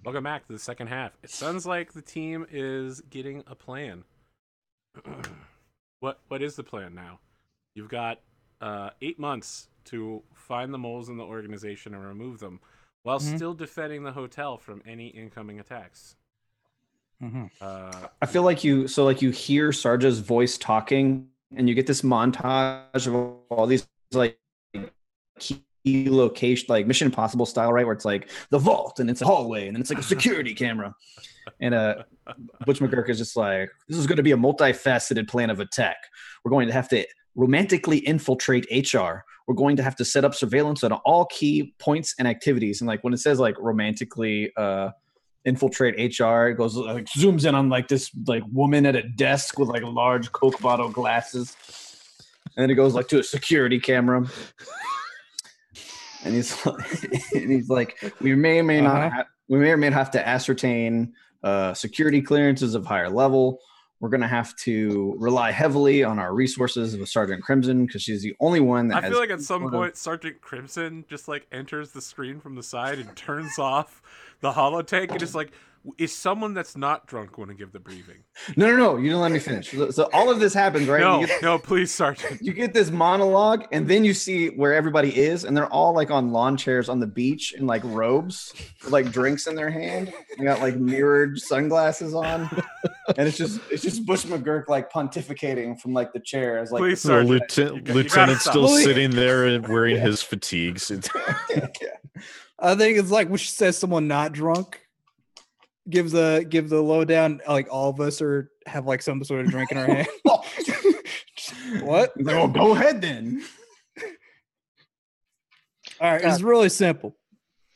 Welcome back to the second half. It sounds like the team is getting a plan. What is the plan now? You've got 8 months to find the moles in the organization and remove them, while still defending the hotel from any incoming attacks. I feel like you hear Sarja's voice talking, and you get this montage of all these like key location, like Mission Impossible style, right? Where it's like the vault, and it's a hallway, and then it's like a security camera. And Butch McGurk is just like, this is going to be a multifaceted plan of attack. We're going to have to romantically infiltrate HR. We're going to have to set up surveillance on all key points and activities. And like when it says like romantically infiltrate HR, it goes like zooms in on like this like woman at a desk with like large Coke bottle glasses, and then it goes like to a security camera. And he's like, we may or may not have to ascertain security clearances of higher level. We're going to have to rely heavily on our resources of Sergeant Crimson because she's the only one that I feel like at some point Sergeant Crimson just like enters the screen from the side and turns off the holotank and is like, is someone that's not drunk want to give the briefing? No. You don't let me finish. So all of this happens, right? No, please, Sergeant. You get this monologue, and then you see where everybody is, and they're all like on lawn chairs on the beach in like robes, with, like drinks in their hand. They got like mirrored sunglasses on, and it's just Bush McGurk like pontificating from like the chairs. Like, please, Sergeant. Lieutenant's still sitting there and wearing his fatigues. I think it's like when she says someone not drunk. Give the lowdown, like all of us have like some sort of drink in our hand. What? Oh, go ahead then. All right, it's really simple.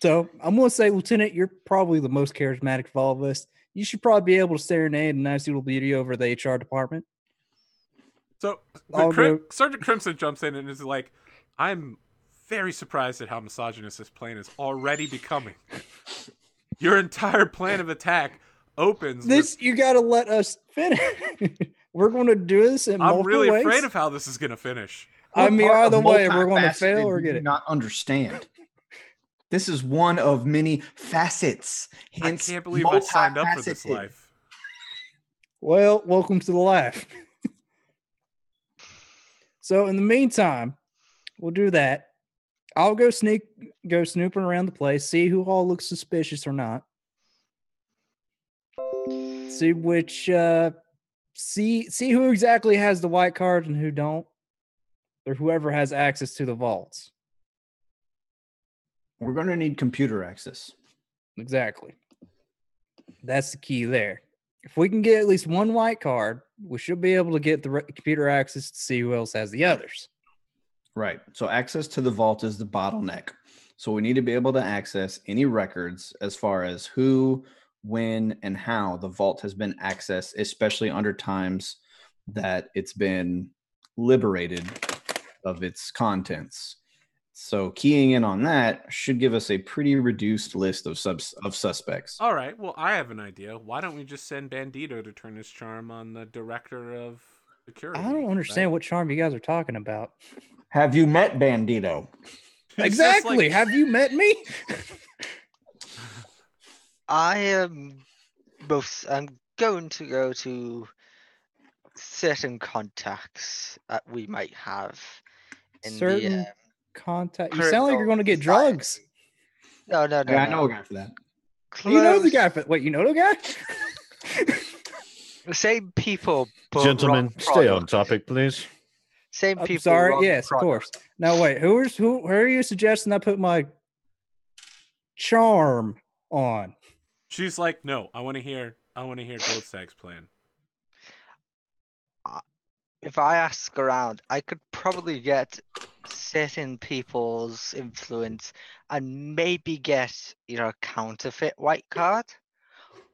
So I'm gonna say, Lieutenant, you're probably the most charismatic of all of us. You should probably be able to serenade a nice little beauty over the HR department. So Sergeant Crimson jumps in and is like, I'm very surprised at how misogynist this plan is already becoming. Your entire plan of attack opens. You got to let us finish. We're going to do this in multiple ways. I'm really afraid of how this is going to finish. I mean, either way, we're going to fail or get it. Not understand. This is one of many facets. Hence, I can't believe I signed up for this life. Well, welcome to the life. So, in the meantime, we'll do that. I'll go snooping around the place, see who all looks suspicious or not. See which see who exactly has the white card and who don't. Or whoever has access to the vaults. We're going to need computer access. Exactly. That's the key there. If we can get at least one white card, we should be able to get the computer access to see who else has the others. Right. So access to the vault is the bottleneck. So we need to be able to access any records as far as who, when, and how the vault has been accessed, especially under times that it's been liberated of its contents. So keying in on that should give us a pretty reduced list of suspects. All right. Well, I have an idea. Why don't we just send Bandito to turn his charm on the director of security? I don't understand what charm you guys are talking about. Have you met Bandito? Exactly. Have you met me? I'm going to go to certain contacts that we might have in certain contact. You sound like you're going to get drugs. No. Yeah, I know a guy for that. You know the guy for wait. You know the guy. The same people. Gentlemen, stay on topic, please. Same people. Sorry. Yes, of course. Now wait. Who are you suggesting I put my charm on? She's like, no. I want to hear Goldstag's plan. If I ask around, I could probably get certain people's influence and maybe get a counterfeit white card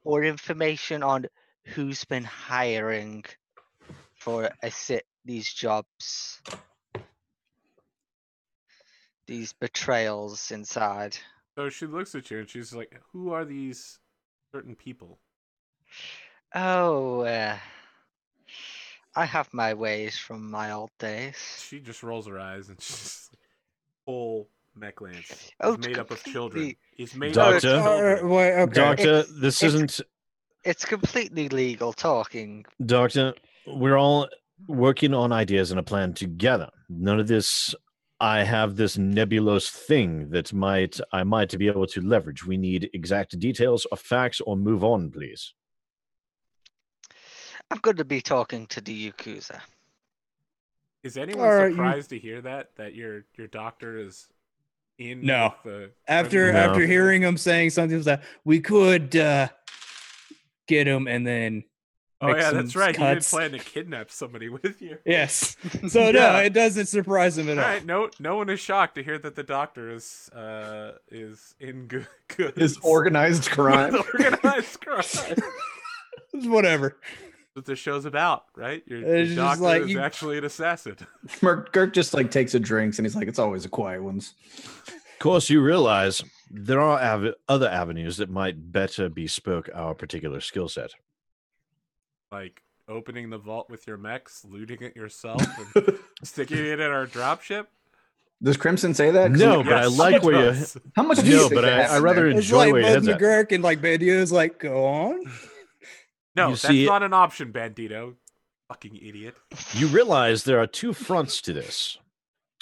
or information on who's been hiring for these jobs, these betrayals inside. So she looks at you and she's like, who are these certain people? Oh, I have my ways from my old days. She just rolls her eyes and she's like, full Mech Lance. Oh, He's made up of children. completely. He's made Doctor. up of children. Wait, okay. Doctor, this isn't. It's completely legal talking. Doctor, we're all working on ideas and a plan together. None of this. I have this nebulous thing that I might be able to leverage. We need exact details or facts, or move on, please. I'm going to be talking to the Yakuza. Is anyone surprised to hear that your doctor is in? No. With the After hearing him saying something that we could get him and then. Oh yeah, that's right. Cuts. You did plan to kidnap somebody with you. Yes. So no, it doesn't surprise him at all. All right, no one is shocked to hear that the doctor is in good. Is organized crime. Organized crime. Whatever. What this show's about, right? Your It's just doctor like is you- actually an assassin. Kirk just like takes a drinks and he's like, it's always the quiet ones. Of course, you realize there are other avenues that might better bespoke our particular skill set. Like opening the vault with your mechs, looting it yourself, and sticking it in our dropship. Does Crimson say that? 'Cause No, I'm but I Yes, like it where you. does. how much do you No, think but that I rather It's enjoy like where your Bud head's at. McGurk and like Bandito's like, go on. No, You that's see- not an option, Bandito. Fucking idiot. You realize there are two fronts to this.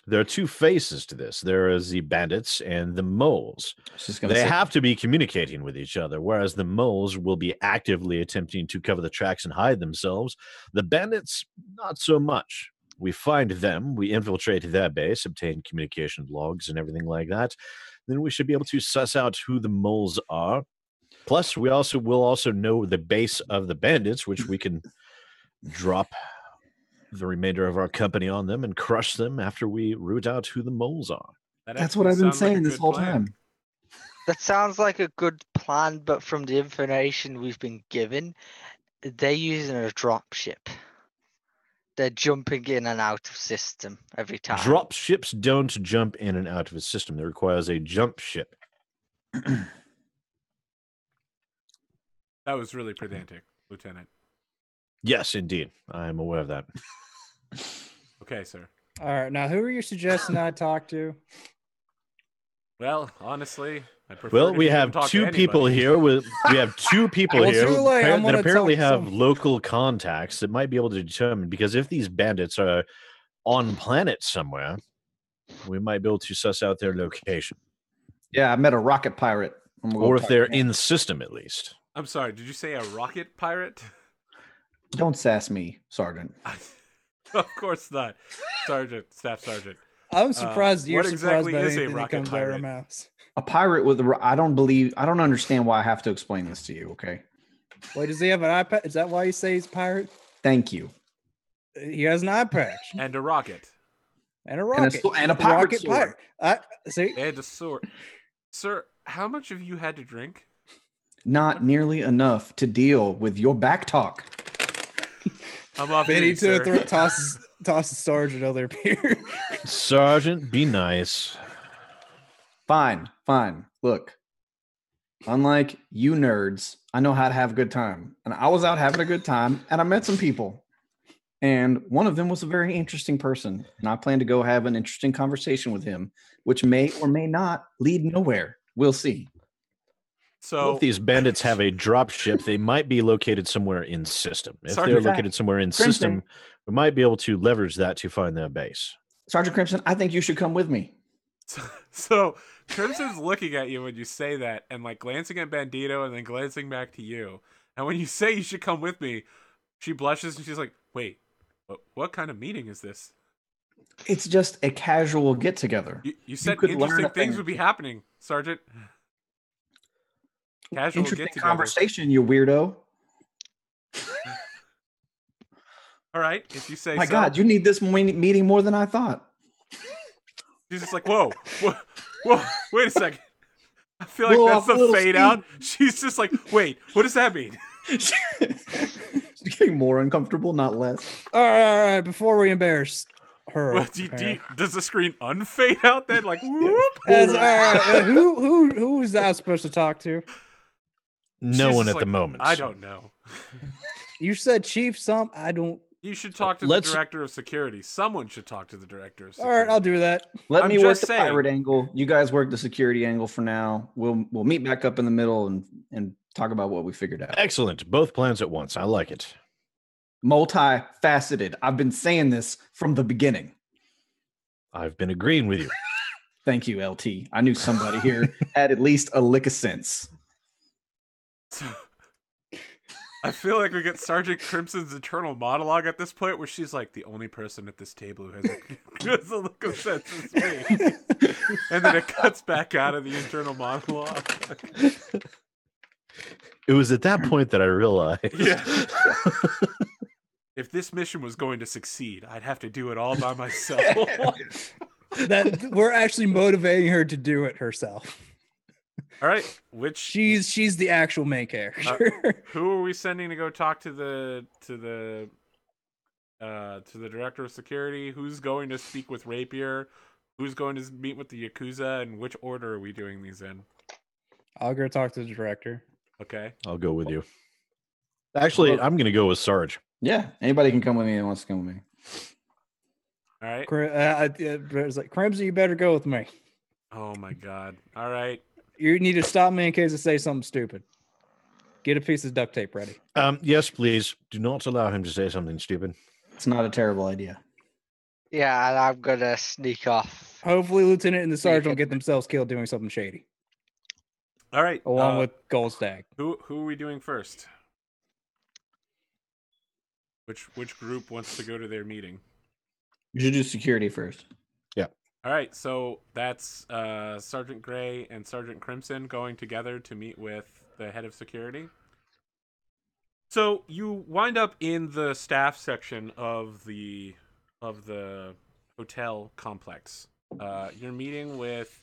There are two faces to this. There is the bandits and the moles. I was just gonna They say, have to be communicating with each other, whereas the moles will be actively attempting to cover the tracks and hide themselves. The bandits, not so much. We find them, we infiltrate their base, obtain communication logs and everything like that. Then we should be able to suss out who the moles are. Plus, we will also know the base of the bandits, which we can drop the remainder of our company on them and crush them after we root out who the moles are. that's what I've been saying this whole time. That sounds like a good plan, but from the information we've been given, they're using a drop ship. They're jumping in and out of system every time. Drop ships don't jump in and out of a system. That requires a jump ship. That was really pedantic, Lieutenant. Yes, indeed. I am aware of that. Okay, sir. All right, now who are you suggesting I talk to? Well, honestly, I prefer. Well, if we you didn't have talk to two people anybody. here with we have two people Well, here too late. I'm that gonna apparently talk to have some- local contacts that might be able to determine, because if these bandits are on planet somewhere, we might be able to suss out their location. Yeah, I met a rocket pirate. I'm gonna go Or if talk they're to him. in the system at least. I'm sorry. Did you say a rocket pirate? Don't sass me, Sergeant. Of course not, Sergeant, Staff Sergeant. I'm surprised you're what surprised exactly by is a anything that rocket comes out of our pirate? mouths. A pirate with a I don't understand why I have to explain this to you, okay? Wait, does he have an eye patch? Is that why you say he's a pirate? Thank you. He has an eye patch And a rocket. and a rocket and a The pirate rocket sword. pirate. See, And a sword. Sir, how much have you had to drink? Not nearly enough to deal with your back talk. I'm off duty, Benito sir. tosses Sarge another beer. Sergeant, be nice. Fine. Look, unlike you nerds, I know how to have a good time. And I was out having a good time and I met some people. And one of them was a very interesting person. And I plan to go have an interesting conversation with him, which may or may not lead nowhere. We'll see. So If these bandits have a drop ship, they might be located somewhere in system. If Sergeant, they're located somewhere in Crimson. system, we might be able to leverage that to find their base. Sergeant Crimson, I think you should come with me. So Crimson's looking at you when you say that, and like glancing at Bandito, and then glancing back to you. And when you say you should come with me, she blushes and she's like, "Wait, what kind of meeting is this?" It's just a casual get together. You said could learn interesting a thing things or would be two. happening, Sergeant. Casual Interesting get together. conversation, you weirdo. All right, if you say My so. God, you need this meeting more than I thought. She's just like, whoa, wait a second. I feel like Blow that's off a the little fade steam. out. She's just like, wait, what does that mean? She's getting more uncomfortable, not less. all right. Before we embarrass her, Well, does the screen unfade out then? Like, whoop? all right, who is that supposed to talk to? No She's one just at the like, moment. I don't know. You said Chief. I don't. You should talk to the director of security. Someone should talk to the director of security. All right, I'll do that. Let me work the pirate angle. You guys work the security angle for now. We'll meet back up in the middle and talk about what we figured out. Excellent. Both plans at once. I like it. Multifaceted. I've been saying this from the beginning. I've been agreeing with you. Thank you, LT. I knew somebody here had at least a lick of sense. I feel like we get Sergeant Crimson's internal monologue at this point where she's like, the only person at this table who has a look of sense is me. And then it cuts back out of the internal monologue. It was at that point that I realized. Yeah. If this mission was going to succeed, I'd have to do it all by myself. That we're actually motivating her to do it herself. All right, she's the actual main character. Who are we sending to go talk to the director of security? Who's going to speak with Rapier? Who's going to meet with the Yakuza? And which order are we doing these in? I'll go talk to the director. Okay, I'll go with you. Actually, I'm going to go with Sarge. Yeah, anybody can come with me that wants to come with me. All right. It's like, Crimson, you better go with me. Oh my god! All right. You need to stop me in case I say something stupid. Get a piece of duct tape ready. Yes, please. Do not allow him to say something stupid. It's not a terrible idea. Yeah, and I'm gonna sneak off. Hopefully, Lieutenant and the Sergeant don't get themselves killed doing something shady. All right. Along with Goldstag. Who are we doing first? Which group wants to go to their meeting? You should do security first. Yeah. All right, so that's Sergeant Gray and Sergeant Crimson going together to meet with the head of security. So you wind up in the staff section of the hotel complex. You're meeting with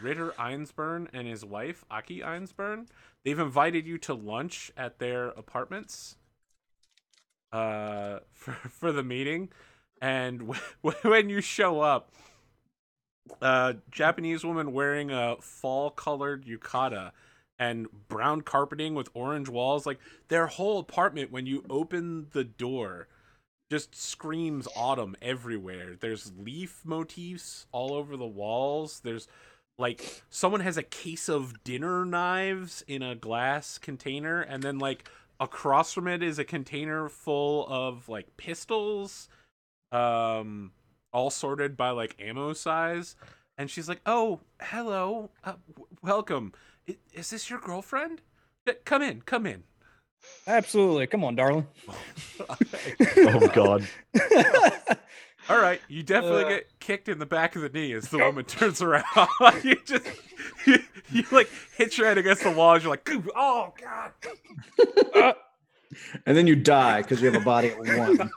Ritter Einsburn and his wife, Aki Einsburn. They've invited you to lunch at their apartments for the meeting. And when you show up, Japanese woman wearing a fall-colored yukata and brown carpeting with orange walls, like their whole apartment, when you open the door, just screams autumn everywhere. There's leaf motifs all over the walls. There's like someone has a case of dinner knives in a glass container, and then like across from it is a container full of like pistols, all sorted by like ammo size. And she's like, oh, hello, welcome. Is this your girlfriend? Come in. Absolutely. Come on, darling. Oh, God. All right. You definitely get kicked in the back of the knee as the woman turns around. you like hit your head against the wall. You're like, oh, God. And then you die because you have a body of one.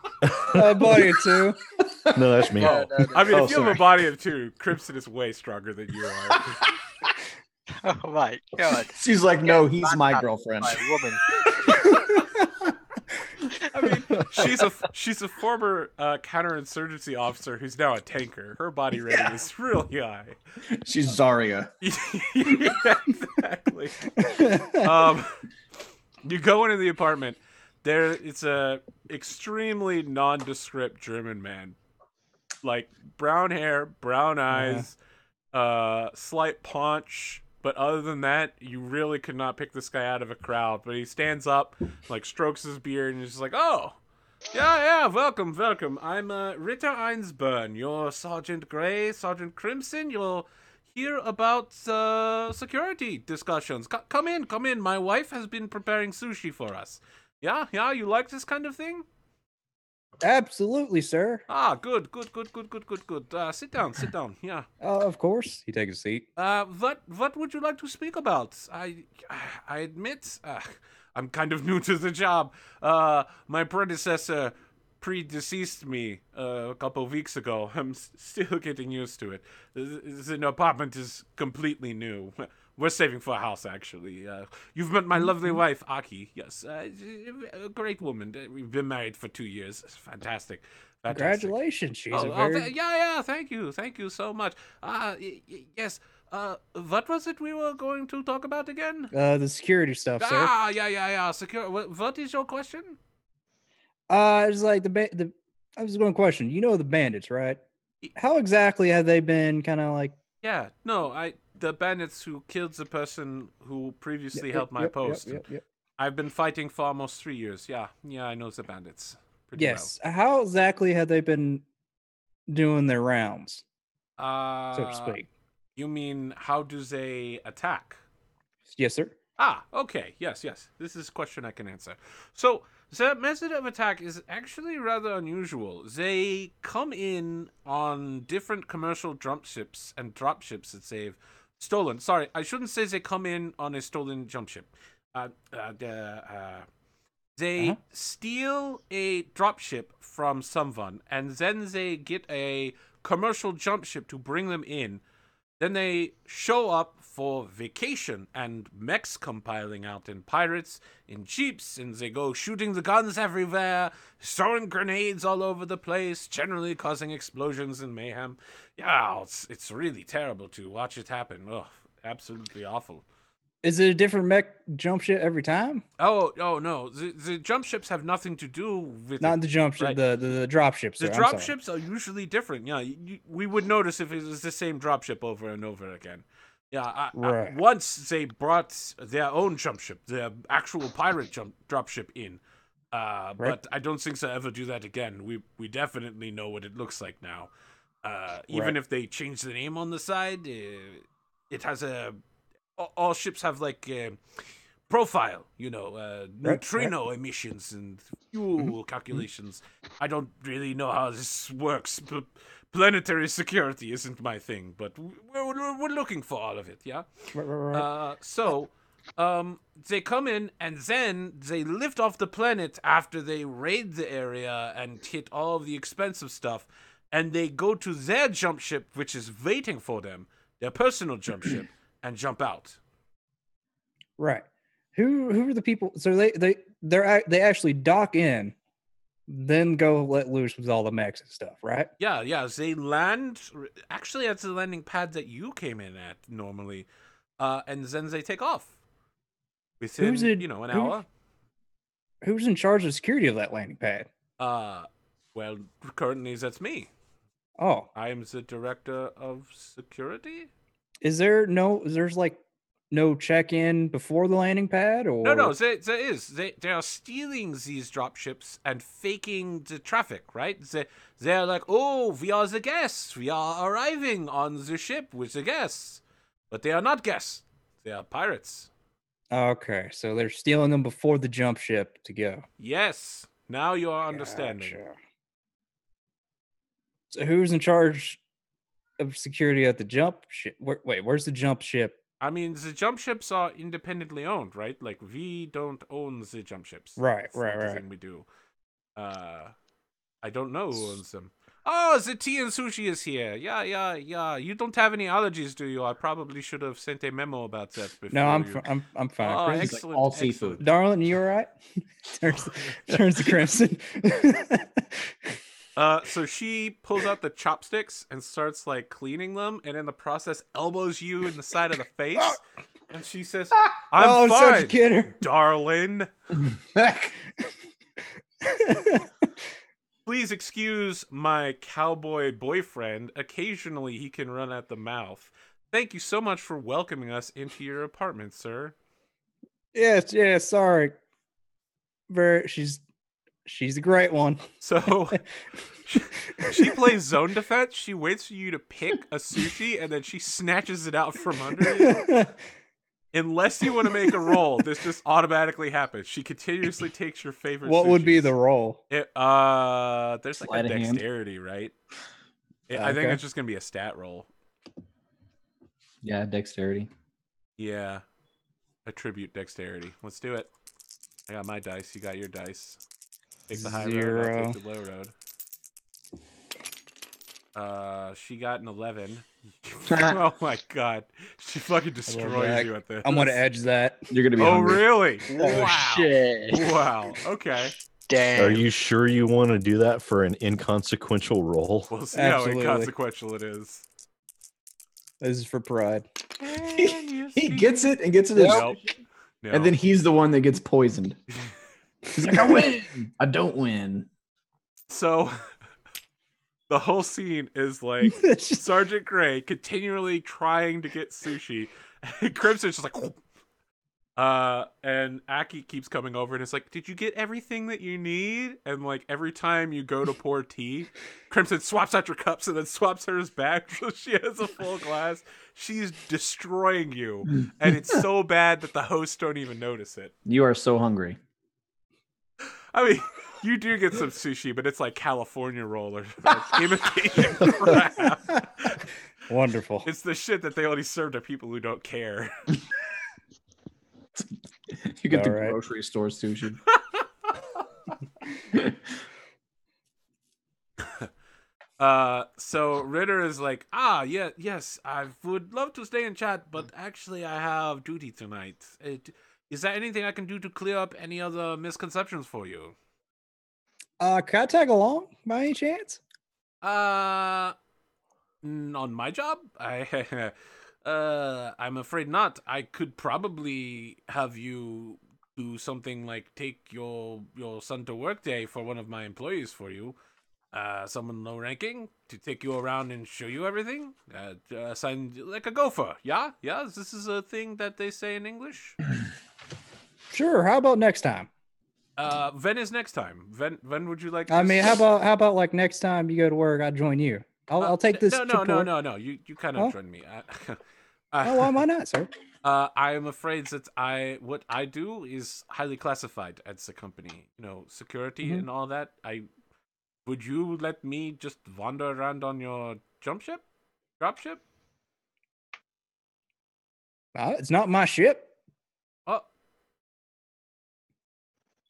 A body of two. No, that's me. Oh, I mean, if you have a body of two, Crimson is way stronger than you are. Oh my God. She's like, no, he's my girlfriend. My woman. I mean, she's a former counterinsurgency officer who's now a tanker. Her body rating is really high. She's Zarya. Yeah, exactly. You go into the apartment. It's a extremely nondescript German man, like brown hair, brown eyes, slight paunch. But other than that, you really could not pick this guy out of a crowd. But he stands up, like strokes his beard, and he's just like, "Oh, yeah, welcome. I'm Ritter Einsburn, your Sergeant Gray, Sergeant Crimson. You'll hear about security discussions. Come in. My wife has been preparing sushi for us. Yeah, you like this kind of thing? Absolutely, sir. Ah, good. Sit down. Yeah. Of course. He takes a seat. What would you like to speak about? I admit, I'm kind of new to the job. My predecessor predeceased me a couple of weeks ago. I'm still getting used to it. The apartment is completely new. We're saving for a house, actually. You've met my lovely wife, Aki. Yes, a great woman. We've been married for 2 years. It's fantastic. Congratulations. She's yeah. Thank you so much. Yes. What was it we were going to talk about again? The security stuff, sir. Yeah. Secure. What is your question? It's like the. I was going to question. You know the bandits, right? How exactly have they been kind of like? Yeah, no, the bandits who killed the person who previously held my post. Yep. I've been fighting for almost 3 years. Yeah, I know the bandits pretty Yes. How exactly have they been doing their rounds, well. so to speak? You mean how do they attack? Yes, sir. Ah, okay. Yes. This is a question I can answer. So, the method of attack is actually rather unusual. They come in on different commercial dropships and dropships that they've stolen. Sorry, I shouldn't say they come in on a stolen jump ship. They steal a dropship from someone, and then they get a commercial jump ship to bring them in. Then they show up for vacation, and mechs come piling out, and pirates in jeeps, and they go shooting the guns everywhere, throwing grenades all over the place, generally causing explosions and mayhem. Yeah, it's really terrible to watch it happen. Ugh, absolutely awful. Is it a different mech jump ship every time? Oh no, the jump ships have nothing to do with Not it. the jump ship, Right. the drop ships. The drop ships are usually different. Yeah, we would notice if it was the same drop ship over and over again. Yeah, Right. Once they brought their own jump ship, their actual pirate drop ship in. But I don't think they'll ever do that again. We definitely know what it looks like now. Even if they change the name on the side, it has a... All ships have like a profile, neutrino emissions and fuel calculations. I don't really know how this works. Planetary security isn't my thing, but we're looking for all of it, yeah? Right. So, they come in, and then they lift off the planet after they raid the area and hit all of the expensive stuff, and they go to their jump ship, which is waiting for them, their personal jump ship, and jump out. Right. Who are the people? So they actually dock in, then go let loose with all the mechs and stuff, right? Yeah. They land actually at the landing pad that you came in at normally, and then they take off within an hour. Who's in charge of security of that landing pad? Well, currently that's me. Oh, I am the director of security. There's like no check-in before the landing pad, or no, there is. They are stealing these dropships and faking the traffic, right? They're like, oh, we are the guests. We are arriving on the ship with the guests, but they are not guests. They are pirates. Okay, so they're stealing them before the jump ship to go. Yes, now you are understanding. Gotcha. So who's in charge of security at the jump ship? Wait, where's the jump ship? I mean, the jump ships are independently owned, right? Like, we don't own the jump ships. Right. The thing we do. I don't know who owns them. Oh, the tea and sushi is here. Yeah. You don't have any allergies, do you? I probably should have sent a memo about that before. No, I'm fine. Oh, Chris. excellent. Like all seafood. Darling, you all right? turns to crimson. So she pulls out the chopsticks and starts like cleaning them, and in the process elbows you in the side of the face, and she says, "I'm fine, such a kidder. darling. Please excuse my cowboy boyfriend. Occasionally he can run at the mouth. Thank you so much for welcoming us into your apartment, sir." Yes, sorry. She's a great one. So she plays zone defense. She waits for you to pick a sushi, and then she snatches it out from under you. Unless you want to make a roll, this just automatically happens. She continuously takes your favorite. What would be sushis. the roll? There's like Sleight a of hand. dexterity, right? I think it's just gonna be a stat roll. Yeah, dexterity. Yeah, attribute dexterity. Let's do it. I got my dice. You got your dice. Take the high road. I'll take the low road. She got an 11. Oh my god, she fucking destroys you at this. I'm gonna edge that. You're gonna be. Oh hungry. really? Oh, Wow. shit. Wow. Okay. Damn. Are you sure you want to do that for an inconsequential roll? We'll see Absolutely. how inconsequential it is. This is for pride. He gets it and gets it, Nope. No. and then he's the one that gets poisoned. He's like, I win. I don't win. So the whole scene is like Sergeant Gray continually trying to get sushi. And Crimson's just like, and Aki keeps coming over and it's like, did you get everything that you need? And like every time you go to pour tea, Crimson swaps out your cups and then swaps hers back so she has a full glass. She's destroying you. And it's so bad that the hosts don't even notice it. You are so hungry. I mean, you do get some sushi, but it's like California roll or like imitation crab. Wonderful. It's the shit that they only serve to people who don't care. You get the All right. grocery store sushi. So Ritter is like, yeah, yes, I would love to stay and chat, but actually I have duty tonight. Is there anything I can do to clear up any other misconceptions for you? Can I tag along by any chance? On my job? I'm afraid not. I could probably have you do something like take your son to work day for one of my employees for you. Someone low ranking to take you around and show you everything. Sign like a gopher. Yeah? Yeah? This is a thing that they say in English? Sure. How about next time? Ven is next time. Ven, would you like? I mean, how about like next time you go to work, I join you. I'll take this. No. You kind of join me. Why not, sir? I am afraid that what I do is highly classified at the company. You know, security and all that. Would you let me just wander around on your drop ship? It's not my ship. Oh.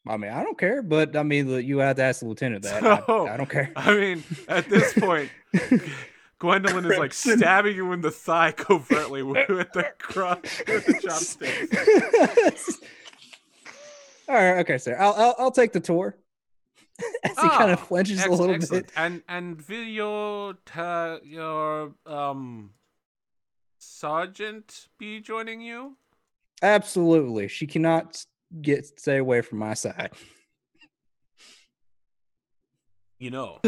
I mean, I don't care, but I mean, you have to ask the lieutenant that. I don't care. I mean, at this point, Gwendolyn is like stabbing you in the thigh covertly with the chopsticks. All right, okay, sir. I'll take the tour. As he kind of flinches a little bit. And will your sergeant be joining you? Absolutely. She cannot stay away from my side. You know,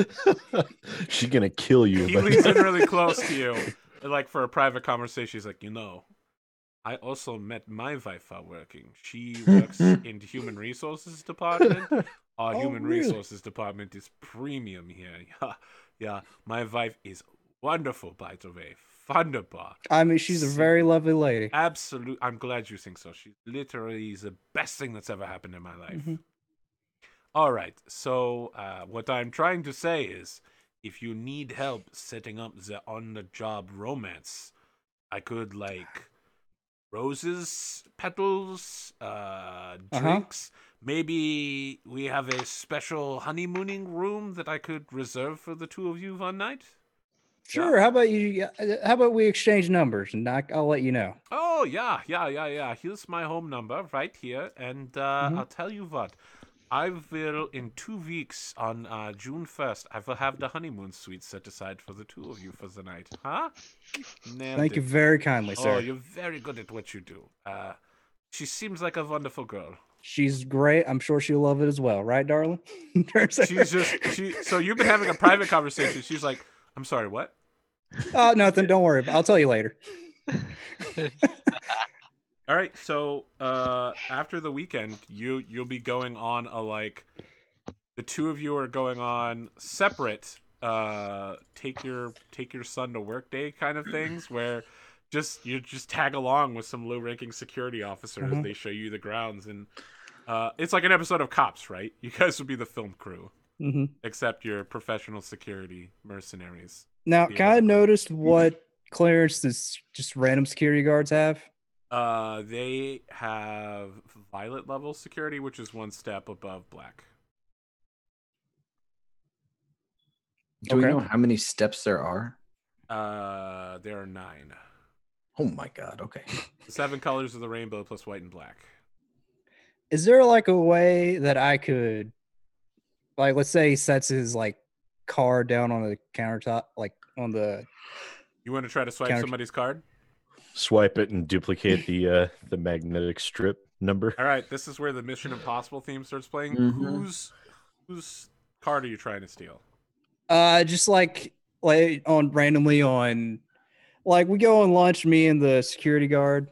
she's gonna kill you. He leans in really close to you, like for a private conversation. He's like, you know, I also met my wife while working. She works in the human resources department. Our human resources department is premium here. Yeah. My wife is wonderful, by the way. Wunderbar. I mean, she's a very lovely lady. Absolutely. I'm glad you think so. She's literally the best thing that's ever happened in my life. Mm-hmm. All right. So what I'm trying to say is, if you need help setting up the on-the-job romance, I could like roses, petals, drinks. Maybe we have a special honeymooning room that I could reserve for the two of you one night. Sure. Yeah. How about we exchange numbers and I'll let you know. Oh yeah. Here's my home number right here, and I'll tell you what. I will, in 2 weeks on June 1st, I will have the honeymoon suite set aside for the two of you for the night. Huh? Thank you very kindly, sir. Oh, you're very good at what you do. She seems like a wonderful girl. She's great. I'm sure she'll love it as well. Right, darling? So you've been having a private conversation. She's like, I'm sorry, what? Oh, nothing. Don't worry. I'll tell you later. All right, so after the weekend, you'll be going on the two of you are going on separate take your son to work day kind of things, where you just tag along with some low-ranking security officers. They show you the grounds, and it's like an episode of Cops, right? You guys would be the film crew, except you're professional security mercenaries. Now, kind of noticed what clearances just random security guards have. They have violet level security, which is one step above black. Do we know how many steps there are? There are 9. Oh my god, okay. 7 colors of the rainbow plus white and black. Is there like a way that I could, like, let's say he sets his like card down on the countertop, like on the... You want to try to swipe somebody's card? Swipe it and duplicate the magnetic strip. number. All right, this is where the Mission Impossible theme starts playing. Mhm. Whose card are you trying to steal? Just like on randomly on, like we go on lunch, me and the security guard.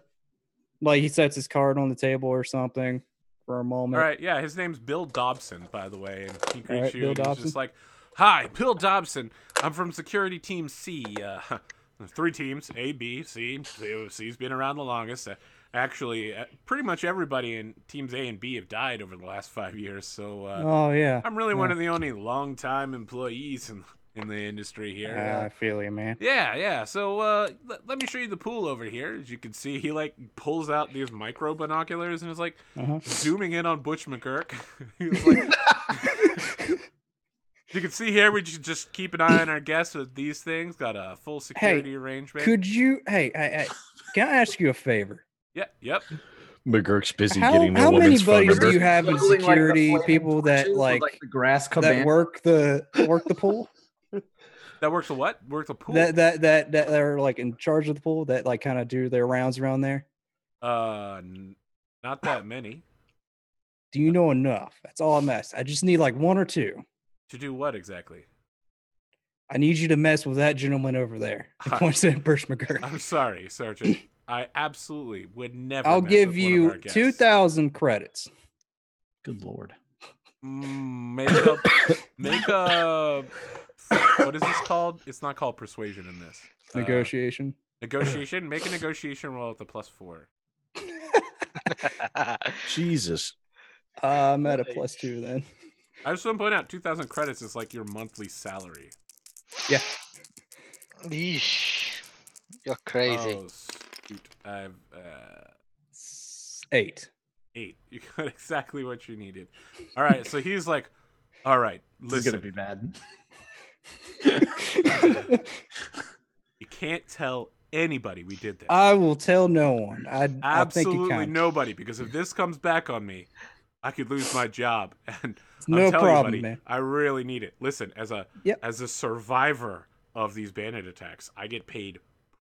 Like he sets his card on the table or something for a moment. All right, yeah, his name's Bill Dobson, by the way, and he greets right, you. Bill And he's Dobson. just like, "Hi, Bill Dobson. I'm from Security Team C. 3 teams: A, B, C. C's been around the longest. Actually, pretty much everybody in teams A and B have died over the last 5 years. So Oh yeah, I'm really one of the only long-time employees in the industry here. I feel you, man. Yeah. So let me show you the pool over here. As you can see, he like pulls out these micro binoculars and is like zooming in on Butch McGurk. He was like, you can see here, we just keep an eye on our guests with these things. Got a full security arrangement. Could you? Hey, can I ask you a favor? Yeah. Yep. McGurk's busy How getting the many woman's phone buddies do number. you have in Juggling, like, the security? flaming People that torches with, like the grass that cabana. work the pool. That works the what? Works the pool. That are like in charge of the pool. That like kind of do their rounds around there. Not that many. Do you know enough? That's all I'm asking. I just need like 1 or 2. To do what exactly? I need you to mess with that gentleman over there. He points at Butch McGurk. I'm sorry, Sergeant. I absolutely would never. I'll mess give with one of you our guests. 2,000 credits. Good lord. Make a. What is this called? It's not called persuasion in this. Negotiation. Negotiation. Make a negotiation roll at the +4. Jesus. I'm at a +2 then. I just want to point out 2,000 credits is like your monthly salary. Yeah. Yeesh. You're crazy. Oh, shoot. I've 8. 8. You got exactly what you needed. All right, so he's like, all right, This is listen. gonna be bad. You can't tell anybody we did this. I will tell no one. I think it Absolutely counts. nobody, because if this comes back on me, I could lose my job. And No I'm telling problem, you, buddy, man. I really need it. Listen, as a survivor of these bandit attacks, I get paid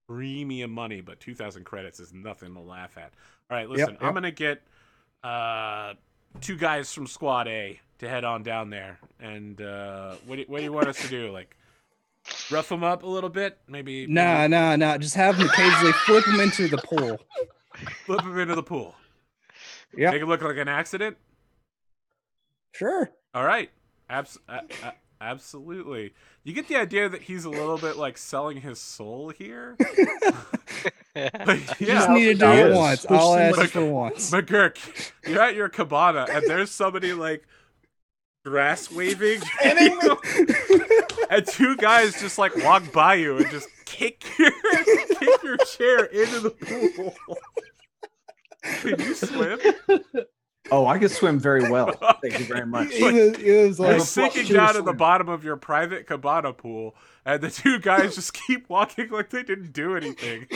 premium money, but 2,000 credits is nothing to laugh at. All right, listen, I'm gonna get 2 guys from Squad A to head on down there. And what do you want us to do? Like, rough them up a little bit? Maybe. Nah. Just have them occasionally flip them into the pool. Flip them into the pool. Yeah. Make it look like an accident. Sure. All right. Absolutely. You get the idea that he's a little bit like selling his soul here. Like, You just need to do it once. I'll ask you for once. McGurk, you're at your cabana and there's somebody like grass waving, and 2 guys just like walk by you and just kick your chair into the pool. Can you swim? Oh, I could swim very well. Thank you very much. It was You're like sinking down at the bottom of your private cabana pool, and the 2 guys just keep walking like they didn't do anything.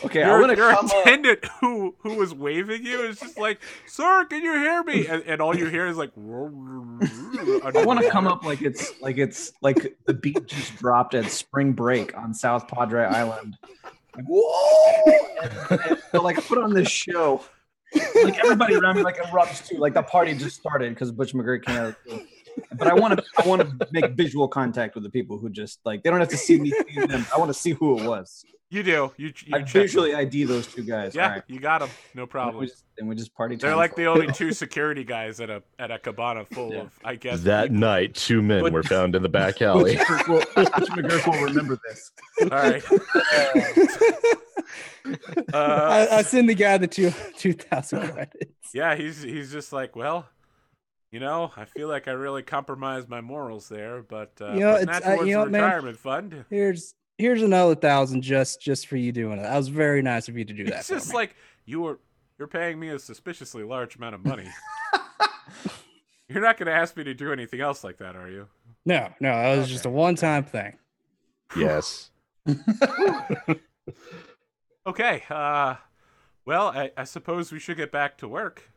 Okay, I want to your come attendant who was waving you is just like, "Sir, can you hear me?" And all you hear is like. I want to come up like it's like the beat just dropped at spring break on South Padre Island. Like, whoa! And so, like, put on this show. Like everybody around me like erupts too. Like the party just started because Butch McGurk came out. But I want to make visual contact with the people who just like they don't have to see me see them. I want to see who it was. You do. You I visually ID those 2 guys. Yeah, right. you got them. No problem. And we just party. They're like the only 2 security guys at a cabana full of, I guess. That people. night, 2 men were found in the back alley. Butch McGurk will remember this. All right. I send the guy the 2,000 credits. Yeah, he's just like, well, I feel like I really compromised my morals there, but putting that towards the retirement fund. Here's another 1,000 just for you doing it. That was very nice of you to do that. It's just like you're paying me a suspiciously large amount of money. You're not going to ask me to do anything else like that, are you? No, that was just a one-time thing. Yes. Okay. Well, I suppose we should get back to work.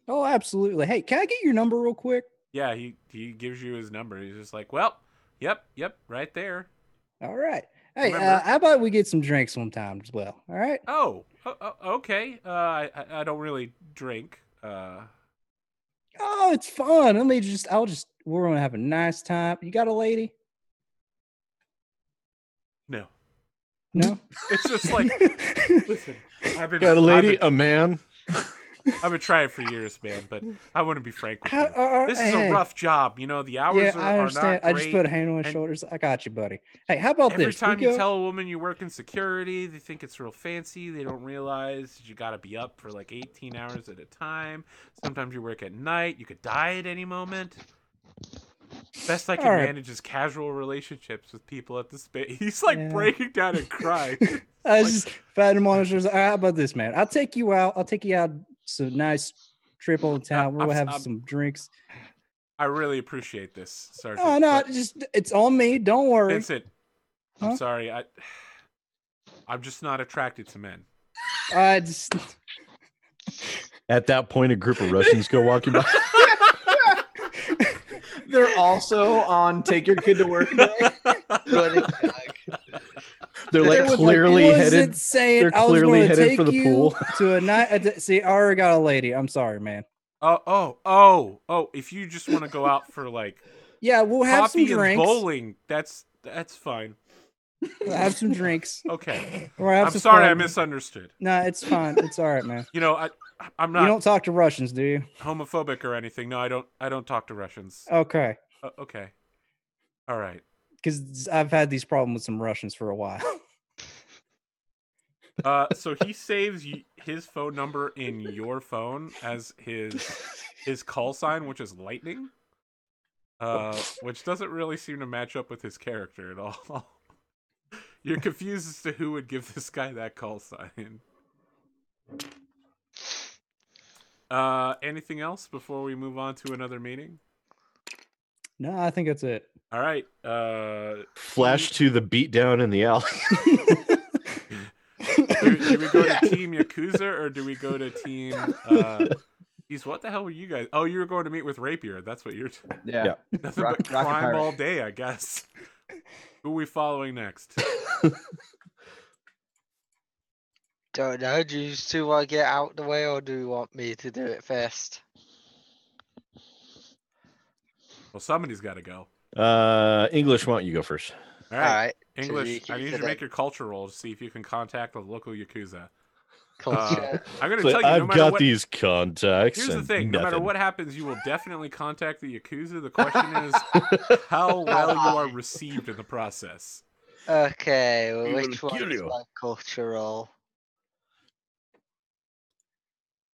Oh, absolutely. Hey, can I get your number real quick? Yeah, he gives you his number. He's just like, well, yep, right there. All right. Hey, Remember? how about we get some drinks sometime as well? All right. Okay. I don't really drink. Oh, it's fun. We're gonna have a nice time. You got a lady? No. No. It's just like, listen, Got a lady, a man. I've been trying for years, man, but I want to be frank with you. This is hey. a rough job. You know, the hours I are understand. not great. I just put a hand on my shoulders. I got you, buddy. Hey, how about Every this? time you tell a woman you work in security, they think it's real fancy. They don't realize you got to be up for like 18 hours at a time. Sometimes you work at night. You could die at any moment. Best I can manage is casual relationships with people at the space. He's like breaking down and crying. I was just patting him on the shoulders. How about this, man? I'll take you out. Some nice trip on town. We'll have some drinks. I really appreciate this, Sergeant. Oh no, it's on me. Don't worry. Vincent, I'm sorry. I'm just not attracted to men. At that point, a group of Russians go walking by. They're also on Take Your Kid to Work Day. They're like clearly headed. They're clearly headed for the pool. To a night. See, I already got a lady. I'm sorry, man. Oh! If you just want to go out for like, we'll have some drinks. And bowling. That's fine. We'll have some drinks. Okay. I'm sorry, I misunderstood. No, it's fine. It's all right, man. You know, I'm not. You don't talk to Russians, do you? Homophobic or anything? No, I don't. I don't talk to Russians. Okay. Okay. All right. Because I've had these problems with some Russians for a while. So he saves his phone number in your phone as his call sign, which is lightning. Which doesn't really seem to match up with his character at all. You're confused as to who would give this guy that call sign. Anything else before we move on to another meeting? No, I think that's it. All right. Flash to the beatdown in the alley. do we go to Team Yakuza or do we go to Team... what the hell were you guys? Oh, you were going to meet with Rapier. That's what you're... Yeah. Nothing but crime all day, I guess. Who are we following next? Don't know. Do you two want to get out the way or do you want me to do it first? Well, somebody's got to go. English, why don't you go first? All right. All right. English, I need you to make your culture roll to see if you can contact the local Yakuza. Culture. I'm going to tell you, I've got these contacts. Here's the thing. No matter what happens, you will definitely contact the Yakuza. The question is how well you are received in the process. Okay, well, which one is my cultural?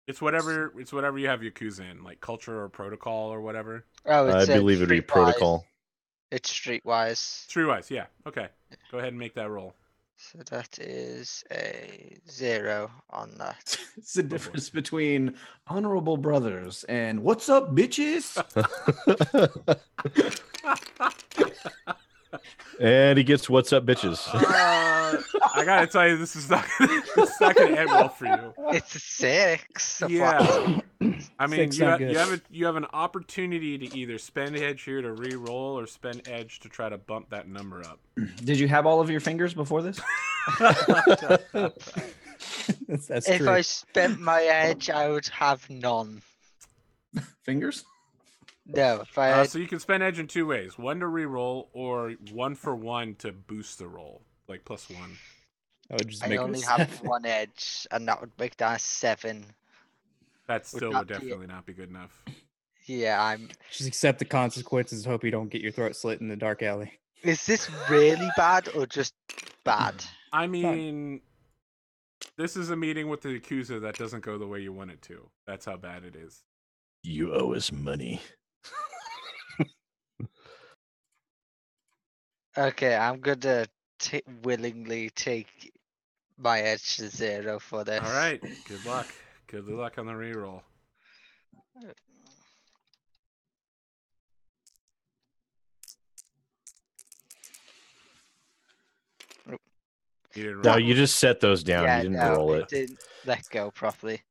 It's whatever you have Yakuza in, like culture or protocol or whatever. Oh, I believe it'd be protocol. It's streetwise. Streetwise, yeah. Okay. Go ahead and make that roll. So that is a 0 on that. It's the difference between honorable brothers and what's up, bitches? And he gets what's up, bitches. I gotta tell you, this is not gonna end well for you. It's a 6. Yeah. I mean, you have an opportunity to either spend edge here to re-roll or spend edge to try to bump that number up. Did you have all of your fingers before this? That's if true. I spent my edge, I would have none. Fingers? No, if I had... So you can spend edge in two ways: one to re-roll, or 1-for-1 to boost the roll, like +1. I only have 1 edge, and that would make that a 7. That still would definitely not be good enough. Yeah, I'm... Just accept the consequences. Hope you don't get your throat slit in the dark alley. Is this really bad or just bad? I mean, this is a meeting with the Yakuza that doesn't go the way you want it to. That's how bad it is. You owe us money. Okay, I'm gonna willingly take my edge to 0 for this. All right, good luck. Good luck on the reroll. No, you just set those down. Yeah, you didn't no, roll it. Didn't let go properly.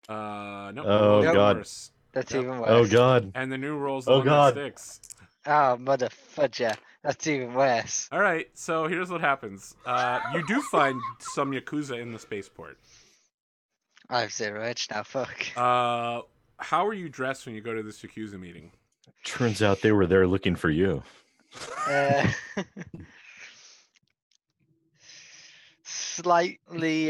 No. Oh God. That's even worse. Oh God. And the new rolls. Oh God. Sticks. Oh, mother fudger. That's even worse. All right, so here's what happens. You do find some Yakuza in the spaceport. I have 0 edge now. Fuck. How are you dressed when you go to this Yakuza meeting? Turns out they were there looking for you. Slightly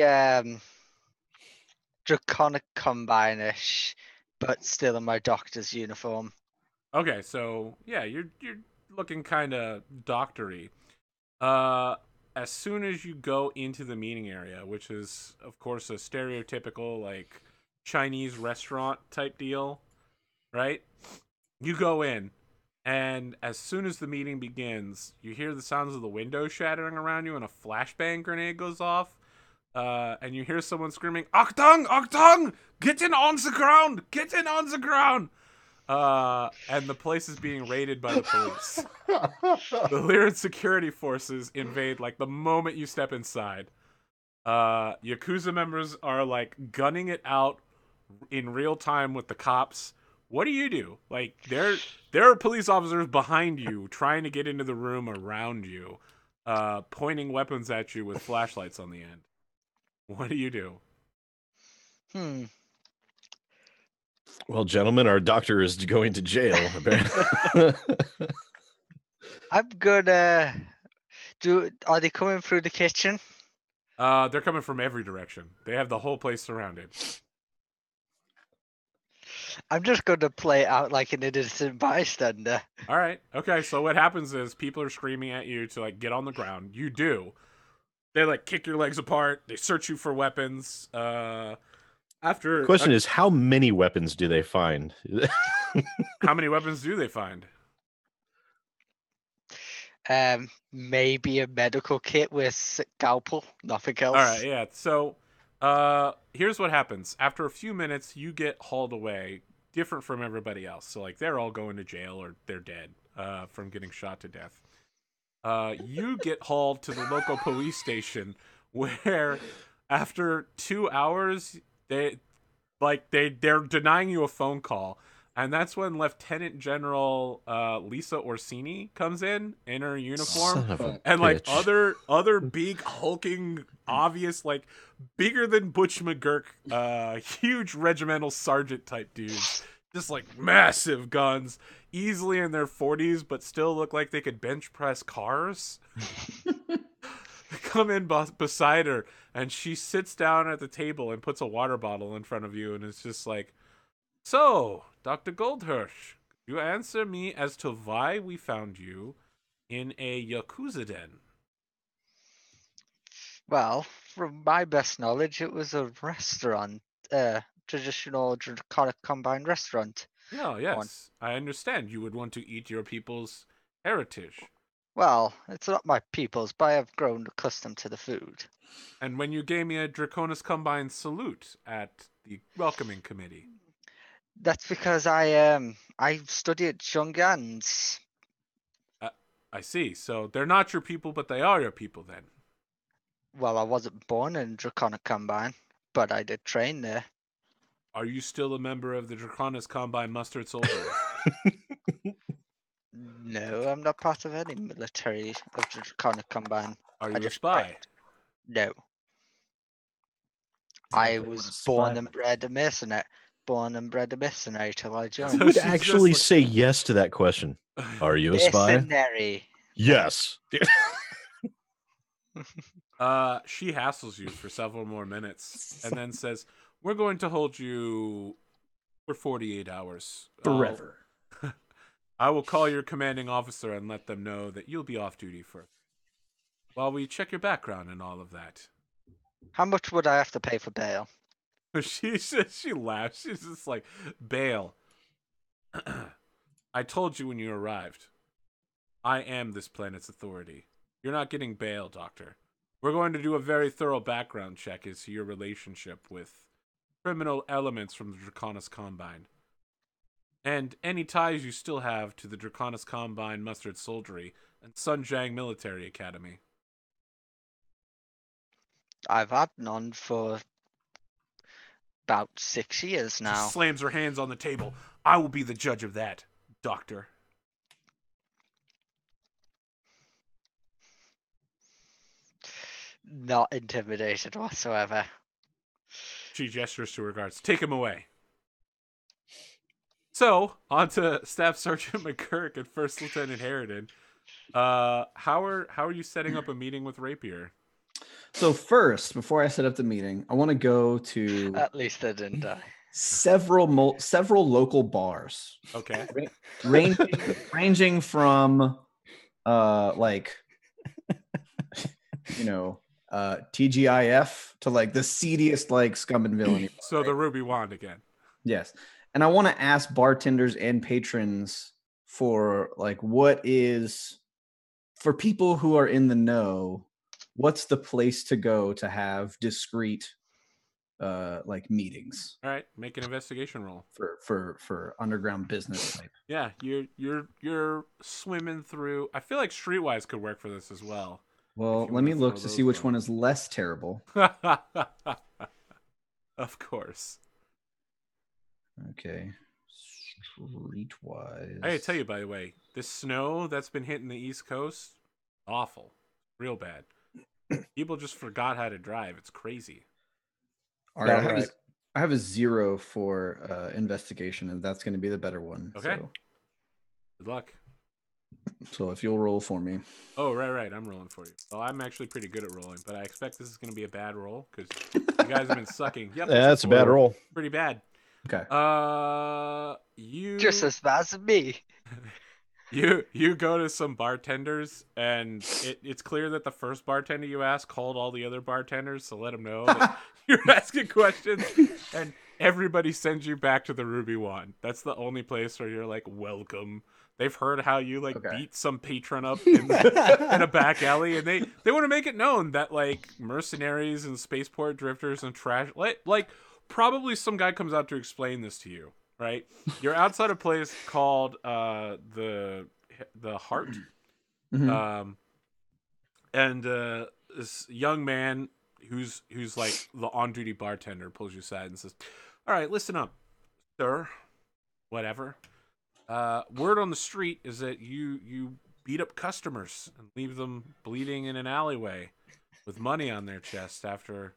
draconic combine-ish, but still in my doctor's uniform. Okay, so yeah, you're looking kind of doctory. As soon as you go into the meeting area, which is of course a stereotypical like Chinese restaurant type deal, right? You go in, and as soon as the meeting begins, you hear the sounds of the windows shattering around you, and a flashbang grenade goes off. And you hear someone screaming, "Achtung! Achtung! Get in on the ground! Get in on the ground!" And the place is being raided by the police. The Lyran security forces invade like the moment you step inside. Yakuza members are like gunning it out in real time with the cops. What do you do? Like there are police officers behind you trying to get into the room around you, pointing weapons at you with flashlights on the end. What do you do? Well, gentlemen, our doctor is going to jail. Apparently. I'm gonna are they coming through the kitchen? They're coming from every direction. They have the whole place surrounded. I'm just gonna play it out like an innocent bystander. All right. Okay. So what happens is people are screaming at you to like get on the ground. You do. They like kick your legs apart. They search you for weapons. After question is, how many weapons do they find? How many weapons do they find? Maybe a medical kit with scalpel, nothing else. All right, yeah. So, here's what happens. After a few minutes, you get hauled away, different from everybody else. So, like, they're all going to jail or they're dead from getting shot to death. You get hauled to the local police station, where after 2 hours, they're denying you a phone call. And that's when Lieutenant General Lisa Orsini comes in her uniform, and like other big hulking, obvious, like bigger than Butch McGurk, huge regimental sergeant type dudes, just like massive guns, easily in their 40s, but still look like they could bench press cars. They come in beside her, and she sits down at the table and puts a water bottle in front of you, and it's just like, "So, Dr. Goldhirsch, could you answer me as to why we found you in a Yakuza den?" Well, from my best knowledge, it was a restaurant, traditional draconic combined restaurant. Yeah, yes. I understand you would want to eat your people's heritage. Well, it's not my people's, but I have grown accustomed to the food. And when you gave me a Draconis Combine salute at the welcoming committee. That's because I study at Zhongans. I see. So they're not your people, but they are your people then. Well, I wasn't born in Draconic Combine, but I did train there. Are you still a member of the Draconis Combine Mustard Soldier? No, I'm not part of any military of the Draconic Combine. Are you a spy? No. I was born and bred a mercenary. Born and bred a mercenary till I joined. I would actually say yes to that question. Are you a spy? Mercenary. Yes. She hassles you for several more minutes and then says, "We're going to hold you for 48 hours. Forever. I will call your commanding officer and let them know that you'll be off duty for while we check your background and all of that." How much would I have to pay for bail? She laughs. She's just like, "Bail. I told you when you arrived. I am this planet's authority. You're not getting bail, Doctor. We're going to do a very thorough background check as to your relationship with criminal elements from the Draconis Combine. And any ties you still have to the Draconis Combine Mustard Soldiery and Sunjang Military Academy." I've had none for about 6 years now. She slams her hands on the table. "I will be the judge of that, Doctor." Not intimidated whatsoever. She gestures to her guards. Take him away. So, on to Staff Sergeant McGurk and First Lieutenant Harridan. How are you setting up a meeting with Rapier? So first, before I set up the meeting, I want to go to At least I didn't die. several local bars. Okay. Ranging from like TGIF to like the seediest like scum and villainy. So the Ruby Wand again. Yes. And I want to ask bartenders and patrons for like what is, for people who are in the know, what's the place to go to have discreet like meetings. All right, make an investigation roll For underground business type. Yeah, you're swimming through. I feel like Streetwise could work for this as well. Well, let me look to see which one is less terrible. Of course. Okay. Streetwise. I gotta tell you, by the way, this snow that's been hitting the East Coast, awful. Real bad. People just forgot how to drive. It's crazy. All right, I have a 0 for investigation, and that's going to be the better one. Okay. So. Good luck. So if you'll roll for me. Oh, right. I'm rolling for you. Well, I'm actually pretty good at rolling, but I expect this is going to be a bad roll because you guys have been sucking. Yep. Yeah, that's a bad roll. Pretty bad. Okay. You just as bad as me. You go to some bartenders, and it's clear that the first bartender you asked called all the other bartenders, so let them know that you're asking questions, and everybody sends you back to the Ruby Wand. That's the only place where you're like, welcome. They've heard how you beat some patron up in a back alley, and they want to make it known that like mercenaries and spaceport drifters and trash, like probably some guy comes out to explain this to you. Right, you're outside a place called the Heart, Mm-hmm. And this young man who's like the on-duty bartender pulls you aside and says, "All right, listen up, sir. Whatever. Word on the street is that you beat up customers and leave them bleeding in an alleyway with money on their chest after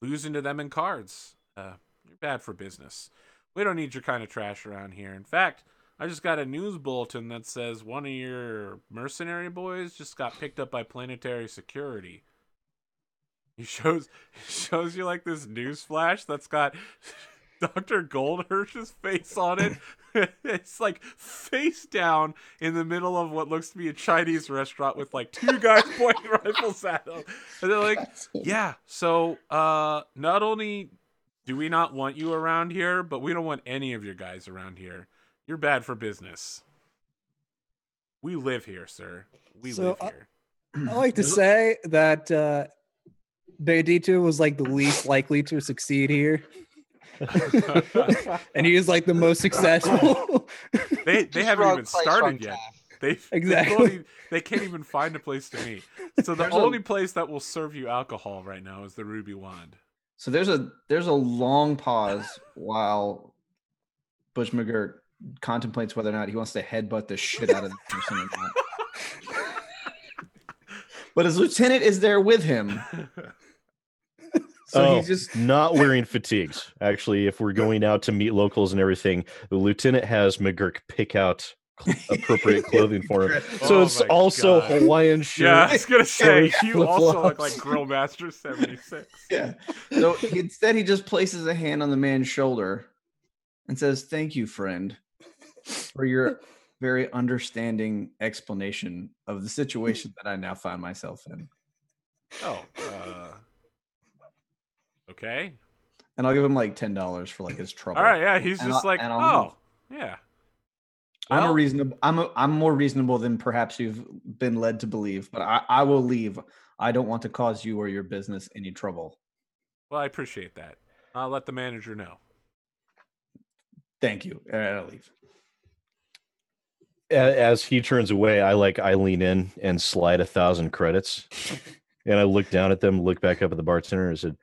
losing to them in cards. You're bad for business. We don't need your kind of trash around here. In fact, I just got a news bulletin that says one of your mercenary boys just got picked up by planetary security." He shows you like this news flash that's got Dr. Goldhirsch's face on it. It's like face down in the middle of what looks to be a Chinese restaurant with like two guys pointing rifles at him. And they're like, yeah, so not only do we not want you around here, but we don't want any of your guys around here. You're bad for business. We live here, sir. We live here. I like to say that Benedito was like the least likely to succeed here. And he was like the most successful. They haven't even started yet. Exactly. They can't even find a place to meet. So the only place that will serve you alcohol right now is the Ruby Wand. So there's a long pause while Butch McGurk contemplates whether or not he wants to headbutt the shit out of the person or not. But his lieutenant is there with him. So he's just not wearing fatigues. Actually, if we're going out to meet locals and everything, the lieutenant has McGurk pick out appropriate clothing for him. So it's also God. Hawaiian shirt. Yeah, I was gonna say you also look like Grillmaster 76. Yeah. So instead, he just places a hand on the man's shoulder and says, "Thank you, friend, for your very understanding explanation of the situation that I now find myself in." Oh, okay. And I'll give him like $10 for like his trouble. All right, yeah, he's just like, oh, yeah. Well, I'm more reasonable than perhaps you've been led to believe, but I will leave. I don't want to cause you or your business any trouble. Well, I appreciate that. I'll let the manager know. Thank you. I'll leave. As he turns away, I lean in and slide 1,000 credits. And I look down at them, look back up at the bartender and said,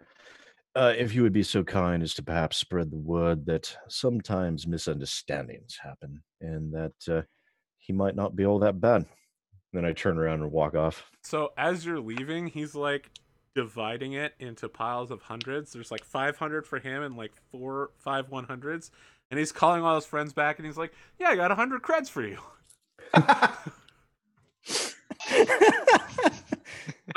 if you would be so kind as to perhaps spread the word that sometimes misunderstandings happen and that he might not be all that bad. Then I turn around and walk off. So as you're leaving, he's like, dividing it into piles of hundreds. There's like 500 for him and like 5 100s. And he's calling all his friends back and he's like, yeah, I got 100 creds for you. I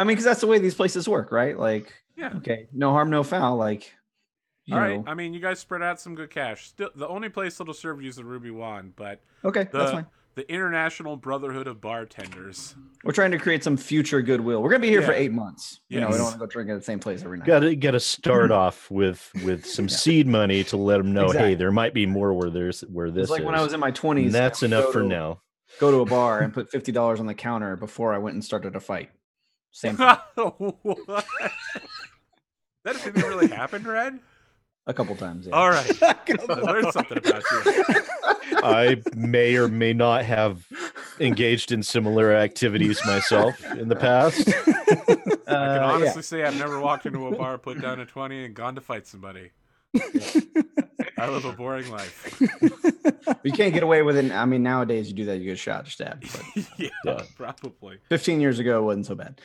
mean, because that's the way these places work, right? Like, Yeah. okay, no harm, no foul. Like, all right. I mean, you guys spread out some good cash. Still, the only place that'll serve you is the Ruby Wand, but okay, that's fine. The International Brotherhood of Bartenders. We're trying to create some future goodwill. We're gonna be here for 8 months. You know, we don't want to go drink at the same place every night. Got to start off with some seed money to let them know, hey, there might be more where this it's like is. when I was in my 20s. And that's enough for now. Go to a bar and put $50 on the counter before I went and started a fight. Same thing. What? That didn't really happen, Red? A couple times, yeah. All right. I learned something about you. I may or may not have engaged in similar activities myself in the past. I can honestly say I've never walked into a bar, put down a 20, and gone to fight somebody. I live a boring life. You can't get away with it. I mean, nowadays you do that, you get shot or stabbed. But yeah, probably. 15 years ago, it wasn't so bad.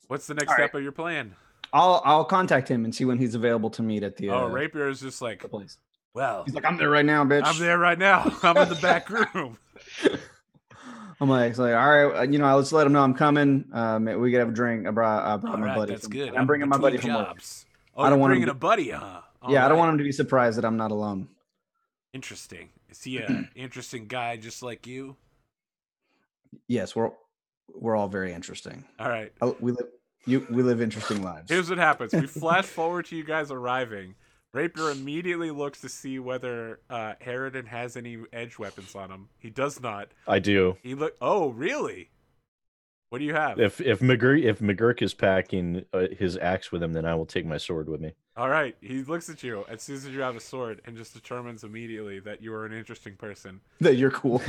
What's the next step of your plan? I'll contact him and see when he's available to meet at the. Rapier is just like, place. Well, he's like, I'm there right now, bitch. I'm there right now. I'm in the back room. I'm like, all right, let's let him know I'm coming. We could have a drink. I brought my buddy. That's good. I'm bringing my buddy from work. Oh, I don't want a buddy, huh? I don't want him to be surprised that I'm not alone. Interesting. Is he an interesting guy just like you? Yes, we're all very interesting. All right. We live interesting lives. Here's what happens. We flash forward to you guys arriving. Rapier immediately looks to see whether Harridan has any edge weapons on him. He does not. I do. Oh, really? What do you have? If McGurk is packing his axe with him, then I will take my sword with me. All right. He looks at you as soon as you have a sword and just determines immediately that you are an interesting person. That you're cool.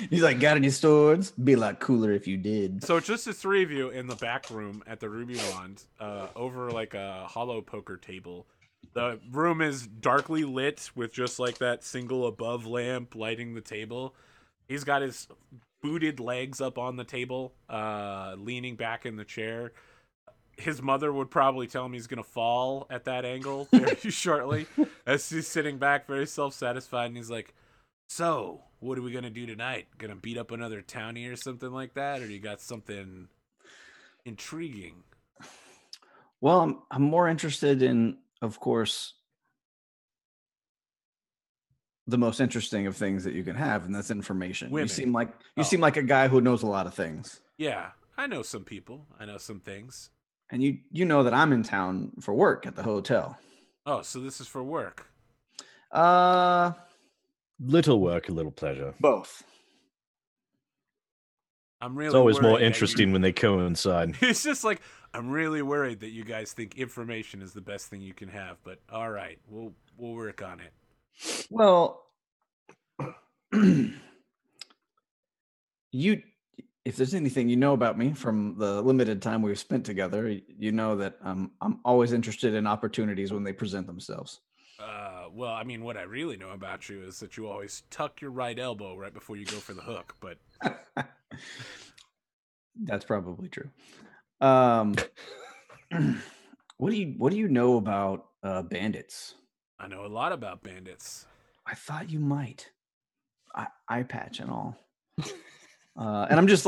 He's like, got any swords? Be a lot cooler if you did. So it's just the three of you in the back room at the Ruby Wand, over like a hollow poker table. The room is darkly lit with just like that single above lamp lighting the table. He's got his booted legs up on the table, leaning back in the chair. His mother would probably tell him he's going to fall at that angle very shortly, as he's sitting back very self-satisfied. And he's like, so what are we going to do tonight? Going to beat up another townie or something like that? Or you got something intriguing? Well, I'm more interested in, of course, the most interesting of things that you can have, and that's information. Women. You seem like a guy who knows a lot of things. Yeah, I know some people. I know some things. And you know that I'm in town for work at the hotel. Oh, so this is for work. Little work, a little pleasure. Both. It's always more interesting when they coincide. It's just like, I'm really worried that you guys think information is the best thing you can have, but all right, we'll work on it. Well, if there's anything you know about me from the limited time we've spent together, you know that I'm always interested in opportunities when they present themselves. Well, I mean, what I really know about you is that you always tuck your right elbow right before you go for the hook, but that's probably true. What do you know about bandits? I know a lot about bandits. I thought you might. Eye patch and all. And I'm just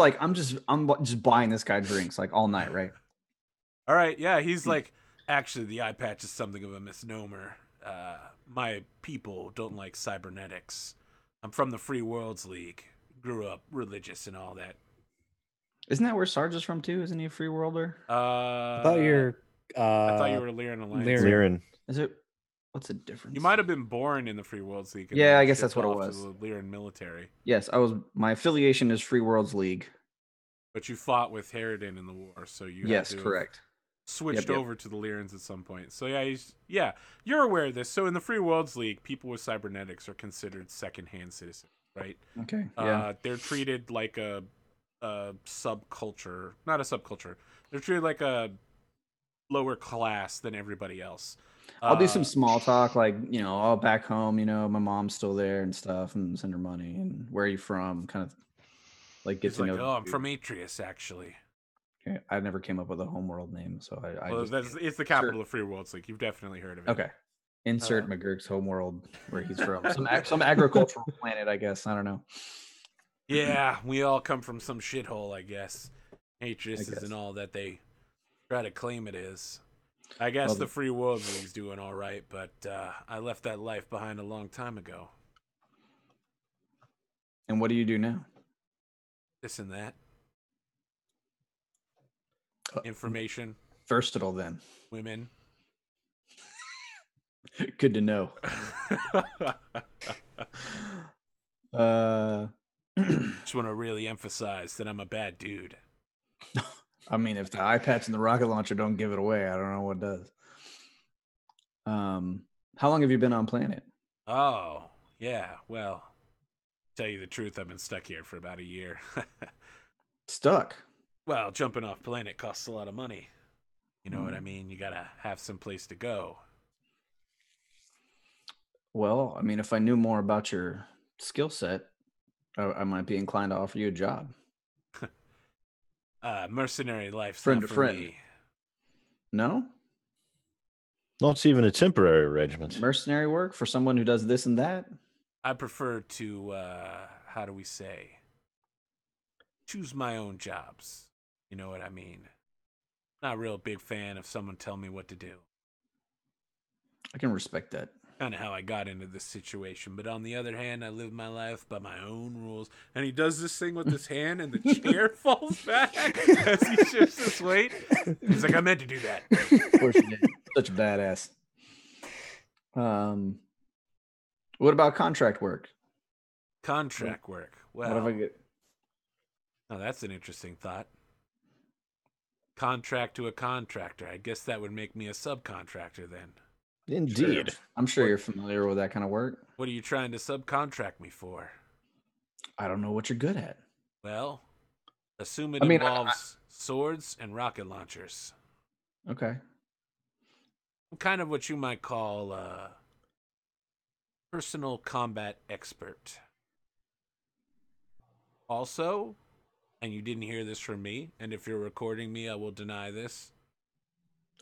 buying this guy drinks like all night, right? All right, yeah, he's like, actually, the eye patch is something of a misnomer. My people don't like cybernetics. I'm from the Free Worlds League. Grew up religious and all that. Isn't that where Sarge is from too? Isn't he a free worlder? I thought you were Lyran Alliance. Lyran. Is it? What's the difference? You might have been born in the Free Worlds League. Yeah, I guess that's what it was. The Lyran military. Yes, I was. My affiliation is Free Worlds League. But you fought with Harridan in the war, so you yes, correct. Switched over to the Lyrans at some point. So yeah, you're aware of this. So in the Free Worlds League, people with cybernetics are considered second-hand citizens, right? Okay. Yeah. They're treated like a subculture, not a subculture. They're treated like a lower class than everybody else. I'll do some small talk, like, all back home, my mom's still there and stuff, and send her money, and where are you from? Kind of like get to know. Oh, I'm from Atreus, actually. I never came up with a homeworld name, so I Well, just it's the capital of Free Worlds. Like you've definitely heard of it. okay. Insert McGurk's homeworld where he's from. Some agricultural planet, I guess. I don't know. Yeah, we all come from some shithole, I guess. Hatred isn't all that they try to claim it is. I guess the Free Worlds League's doing all right, but I left that life behind a long time ago. And what do you do now? This and that. Information. Versatile, then. Women. Good to know. Just want to really emphasize that I'm a bad dude. I mean, if the eye patch and the rocket launcher don't give it away, I don't know what does. How long have you been on planet? Oh, yeah. Well, to tell you the truth, I've been stuck here for about a year. Stuck? Well, jumping off planet costs a lot of money. You know what I mean? You gotta have some place to go. Well, I mean, if I knew more about your skill set, I might be inclined to offer you a job. Mercenary life's Friend not to for friend. me. No? Not even a temporary arrangement. Mercenary work for someone who does this and that? I prefer to, how do we say, choose my own jobs. You know what I mean? Not a real big fan of someone telling me what to do. I can respect that. Kind of how I got into this situation. But on the other hand, I live my life by my own rules. And he does this thing with his hand and the chair falls back as he shifts his weight. He's like, I meant to do that. Of course you did. Such a badass. What about contract work? Contract work. Well, What if I get... now that's an interesting thought. Contract to a contractor. I guess that would make me a subcontractor then. Indeed. I'm sure you're familiar with that kind of work. What are you trying to subcontract me for? I don't know what you're good at. Well, assume it involves swords and rocket launchers. Okay. I'm kind of what you might call a personal combat expert. Also, and you didn't hear this from me, and if you're recording me, I will deny this.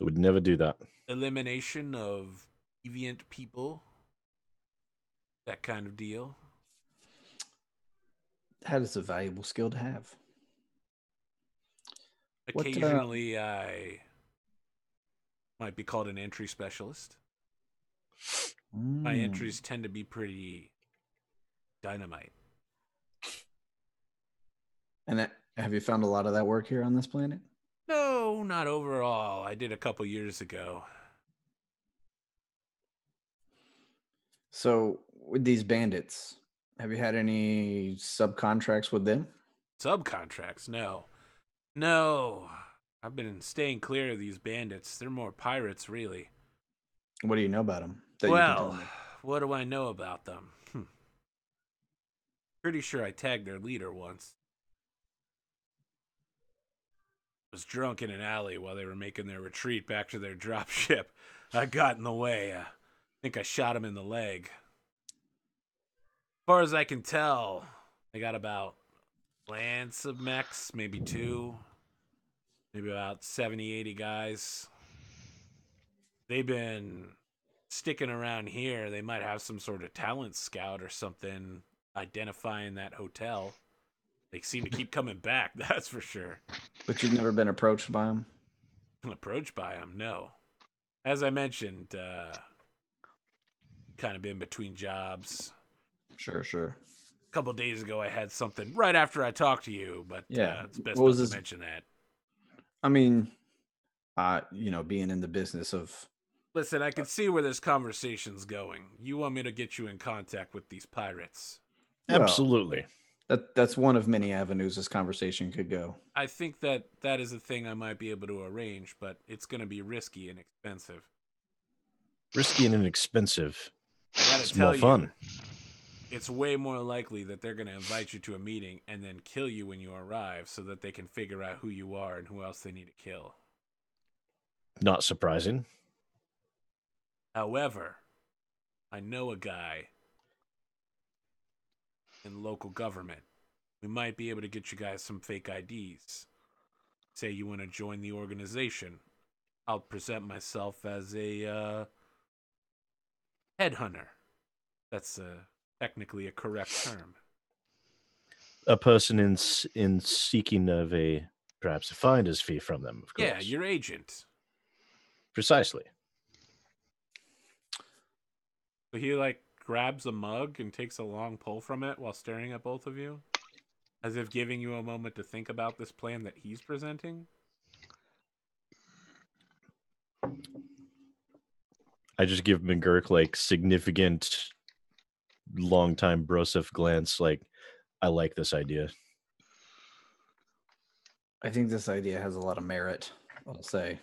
I would never do that. Elimination of deviant people. That kind of deal. That is a valuable skill to have. Occasionally, I might be called an entry specialist. My entries tend to be pretty dynamite. And have you found a lot of that work here on this planet? No, not overall. I did a couple years ago. So, with these bandits, have you had any subcontracts with them? Subcontracts? No. No. I've been staying clear of these bandits. They're more pirates, really. What do you know about them? Well, what do I know about them? Pretty sure I tagged their leader once. Was drunk in an alley while they were making their retreat back to their dropship. I got in the way. I think I shot him in the leg. As far as I can tell, they got about lance of mechs, maybe 2. Maybe about 70, 80 guys. They've been sticking around here. They might have some sort of talent scout or something identifying that hotel. They seem to keep coming back, that's for sure. But you've never been approached by them? Approached by them? No. As I mentioned, kind of been between jobs. Sure. A couple days ago, I had something right after I talked to you, but it's best not to mention that. I mean, being in the business of... Listen, I can see where this conversation's going. You want me to get you in contact with these pirates? Absolutely. That's one of many avenues this conversation could go. I think that is a thing I might be able to arrange, but it's going to be risky and expensive. Risky and inexpensive. I gotta it's tell more fun. It's way more likely that they're going to invite you to a meeting and then kill you when you arrive so that they can figure out who you are and who else they need to kill. Not surprising. However, I know a guy in local government. We might be able to get you guys some fake IDs. say you want to join the organization. I'll present myself as a headhunter. That's technically a correct term. A person in seeking of perhaps a finder's fee from them, of course. Yeah, your agent. Precisely. So he grabs a mug and takes a long pull from it while staring at both of you, as if giving you a moment to think about this plan that he's presenting. I just give McGurk significant long time brosif glance, I like this idea. I think this idea has a lot of merit, I'll say.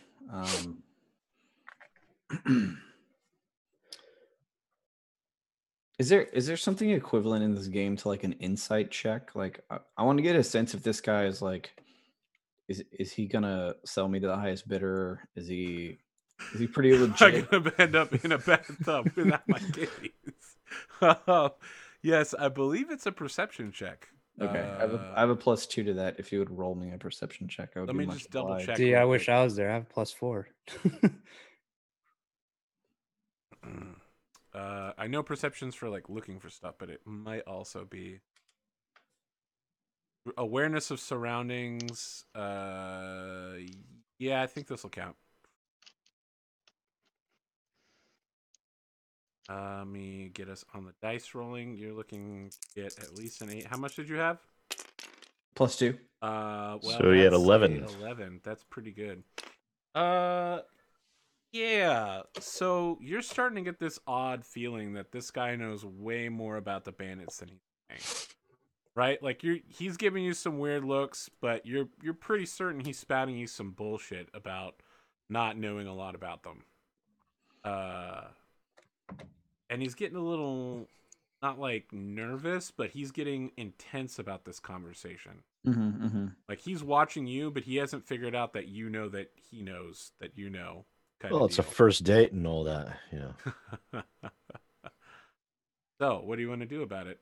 Is there something equivalent in this game to an insight check? I want to get a sense if this guy is is he gonna sell me to the highest bidder? Is he pretty legit? I'm gonna end up in a bathtub without my kitties. Yes, I believe it's a perception check. Okay, I have a +2 to that. If you would roll me a perception check, I would Let be me much just double obliged. check. Gee, I wish I was there. I have +4. I know perception's for looking for stuff, but it might also be awareness of surroundings. Yeah, I think this will count. Let me get us on the dice rolling. You're looking to get at least an 8. How much did you have? +2. Well, so you had 11. 11. That's pretty good. Yeah. So you're starting to get this odd feeling that this guy knows way more about the bandits than he's saying. Right? He's giving you some weird looks, but you're pretty certain he's spouting you some bullshit about not knowing a lot about them. And he's getting a little, not nervous, but he's getting intense about this conversation. Mm-hmm, mm-hmm. He's watching you, but he hasn't figured out that you know that he knows that you know. Well, it's a first date and all that, So, what do you want to do about it?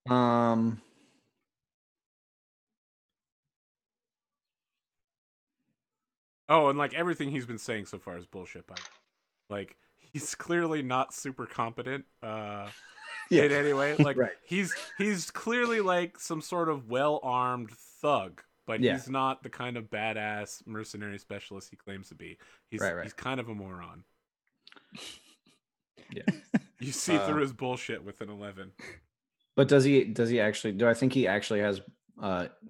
Oh, and everything he's been saying so far is bullshit. He's clearly not super competent. In any way, Right. he's clearly some sort of well-armed thug, but he's not the kind of badass mercenary specialist he claims to be. He's kind of a moron. Yeah. You see through his bullshit with an 11. But does he actually? Do I think he actually has?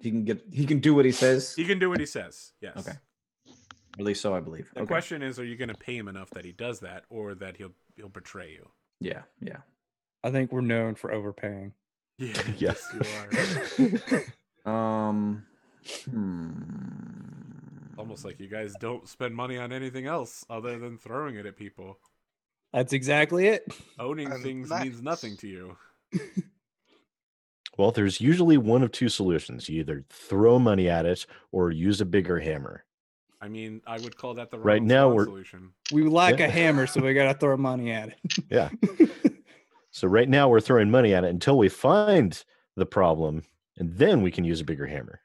He can do what he says. He can do what he says. Yes. Okay. At least so I believe. The question is, are you going to pay him enough that he does that, or that he'll betray you? Yeah. Yeah. I think we're known for overpaying. Yeah. Yes, you are. Almost like you guys don't spend money on anything else other than throwing it at people. That's exactly it. Owning things means nothing to you. Well, there's usually one of two solutions. You either throw money at it or use a bigger hammer. I mean, I would call that the right now solution. We lack a hammer, so we got to throw money at it. Yeah. So right now we're throwing money at it until we find the problem, and then we can use a bigger hammer.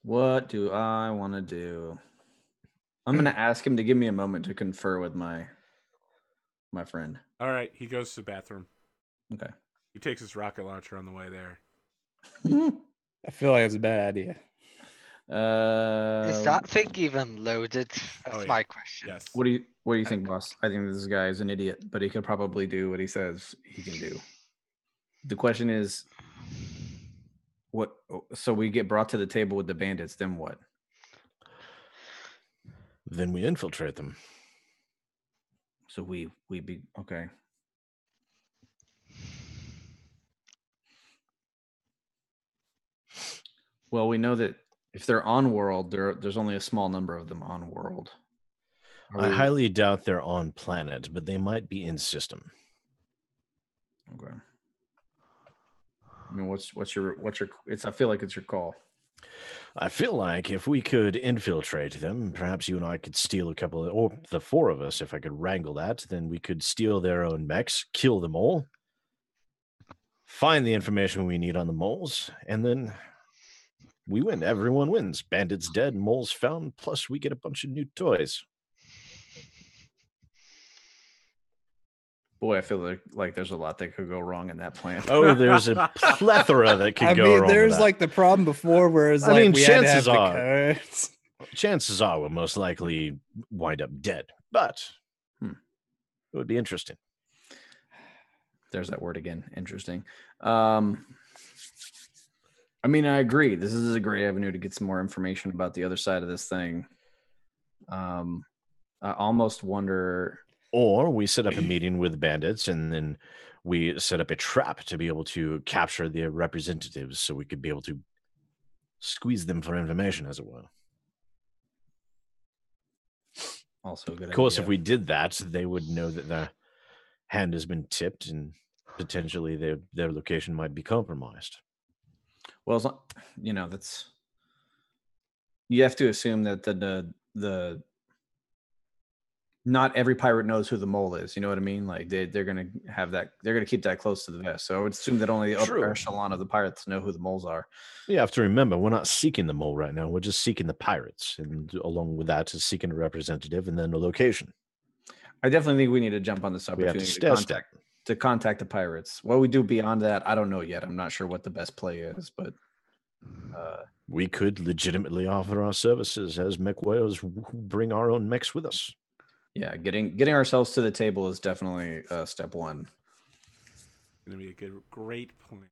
What do I want to do? I'm going to ask him to give me a moment to confer with my friend. All right, he goes to the bathroom. Okay. He takes his rocket launcher on the way there. I feel like it's a bad idea. Is that thing even loaded? That's my question. Yes. What do you think, boss? I think this guy is an idiot, but he could probably do what he says he can do. The question is, what? So we get brought to the table with the bandits. Then what? Then we infiltrate them. So we be okay. Well, we know that if they're on world, there's only a small number of them on world. I highly doubt they're on planet, but they might be in system. Okay. I mean, what's your? I feel like it's your call. I feel like if we could infiltrate them, perhaps you and I could steal a couple of, or the four of us, if I could wrangle that, then we could steal their own mechs, kill them all, find the information we need on the moles, and then we win. Everyone wins. Bandits dead, moles found, plus we get a bunch of new toys. Boy, I feel like there's a lot that could go wrong in that plan. Oh, there's a plethora that could go wrong. There's with like the problem before, whereas like we had to have the codes. Chances are we'll most likely wind up dead, but it would be interesting. There's that word again. Interesting. I mean, I agree. This is a great avenue to get some more information about the other side of this thing. I almost wonder. Or we set up a meeting with bandits, and then we set up a trap to be able to capture their representatives, so we could be able to squeeze them for information, as it were. Also, good. Of course, if we did that, they would know that their hand has been tipped, and potentially their location might be compromised. Well, that's you have to assume that the not every pirate knows who the mole is. You know what I mean? Like they're gonna have that. They're gonna keep that close to the vest. So I would assume that only the upper echelon of the pirates know who the moles are. You have to remember, we're not seeking the mole right now. We're just seeking the pirates, and along with that is seeking a representative and then a location. I definitely think we need to jump on this opportunity to contact the pirates. What we do beyond that, I don't know yet. I'm not sure what the best play is, but we could legitimately offer our services as Mechwarriors who bring our own mechs with us. Yeah, getting ourselves to the table is definitely step one. It's gonna be a great plan.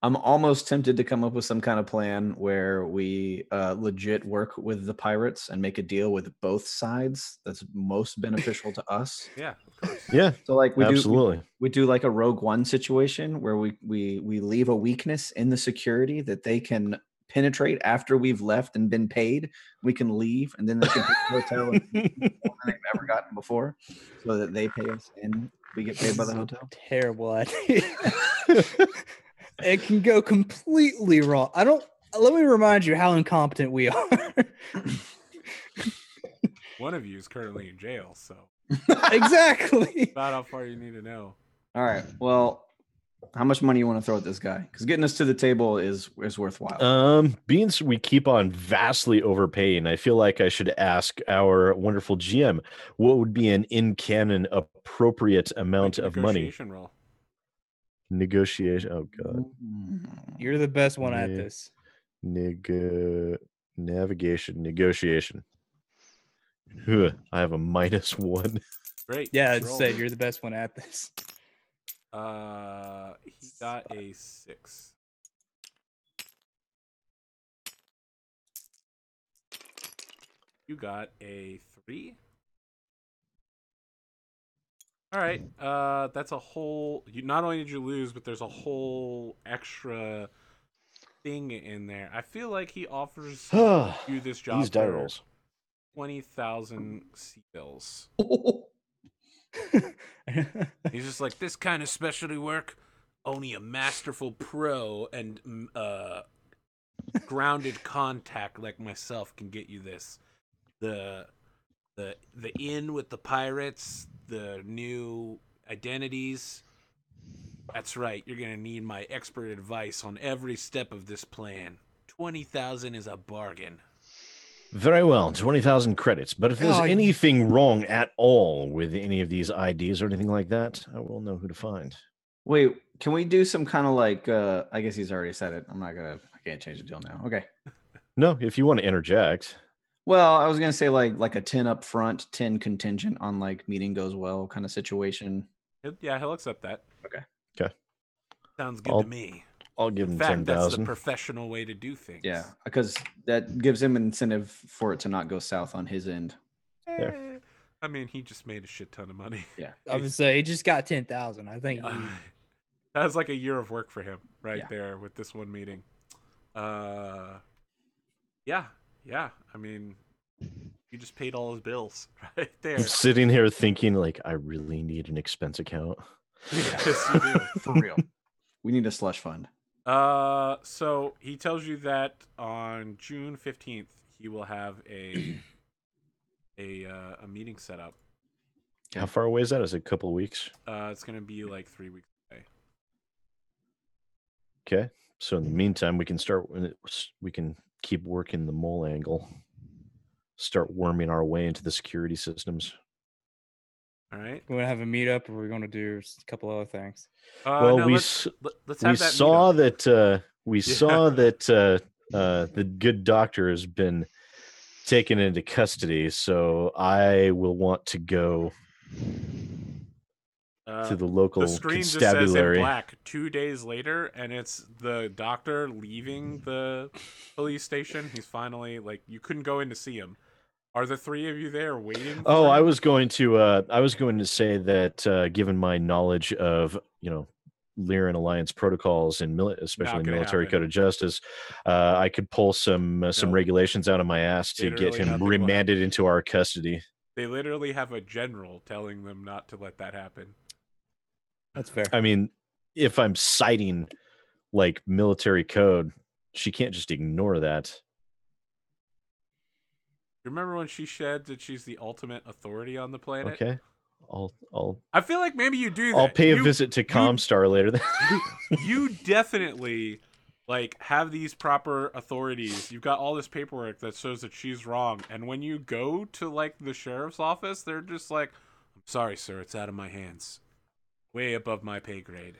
I'm almost tempted to come up with some kind of plan where we legit work with the pirates and make a deal with both sides that's most beneficial to us. Yeah, of course. Yeah. So like absolutely. We do like a Rogue One situation where we leave a weakness in the security that they can penetrate after we've left and been paid. We can leave, and then they can take the hotel and more than they've ever gotten before, so that they pay us and we get paid by the hotel. Terrible idea. It can go completely wrong. Let me remind you how incompetent we are. One of you is currently in jail, so exactly. About how far you need to know. All right. Well, how much money you want to throw at this guy? Because getting us to the table is worthwhile. Being we keep on vastly overpaying, I feel like I should ask our wonderful GM what would be an in-canon appropriate amount of money. Negotiation roll. Negotiation. Oh god. You're the best one at this. Navigation. Negotiation. I have a -1. Great. Yeah, I'd say you're the best one at this. He got a 6. You got a 3. All right. That's a whole. You not only did you lose, but there's a whole extra thing in there. I feel like he offers you this job. These die rolls. 20,000 sea bills. He's just like, this kind of specialty work, only a masterful pro and grounded contact like myself can get you this. The inn with the pirates, the new identities. That's right. You're gonna need my expert advice on every step of this plan. 20,000 is a bargain. Very well, 20,000 credits. But if there's anything wrong at all with any of these IDs or anything like that, I will know who to find. Wait, can we do some kind of like? I guess he's already said it. I can't change the deal now. Okay. No, if you want to interject. Well, I was gonna say like a 10 up front, 10 contingent on like meeting goes well kind of situation. Yeah, he'll accept that. Okay. Sounds good to me. I'll give him 10,000. That's the 10,000. professional way to do things. Yeah, because that gives him an incentive for it to not go south on his end. I mean, he just made a shit ton of money. Yeah, I would say he just got 10,000. I think that was like a year of work for him there with this one meeting. Yeah. I mean, you just paid all his bills right there. I'm sitting here thinking, like, I really need an expense account. Yes, you do. For real. We need a slush fund. So he tells you that on June 15th he will have a meeting set up. How far away is that? Is it a couple of weeks? It's gonna be like 3 weeks away. Okay. So in the meantime, we can keep working the mole angle. Start worming our way into the security systems. All right. We're gonna have a meetup, or we're gonna do a couple other things. Well, no, let's have that saw meetup. that the good doctor has been taken into custody, so I will want to go to the local The screen just says in constabulary. black 2 days later, and it's the doctor leaving the police station. He's finally you couldn't go in to see him. Are the three of you there waiting? Oh, for I him? was going to say that given my knowledge of Lyran Alliance protocols and especially military code of justice, I could pull some regulations out of my ass to get him remanded into our custody. They literally have a general telling them not to let that happen. That's fair. I mean, if I'm citing military code, she can't just ignore that. Remember when she said that she's the ultimate authority on the planet? Okay. I feel like maybe you do that. I'll pay a visit to Comstar later. You definitely have these proper authorities. You've got all this paperwork that shows that she's wrong, and when you go to the sheriff's office, they're just like, "I'm sorry, sir, it's out of my hands. Way above my pay grade."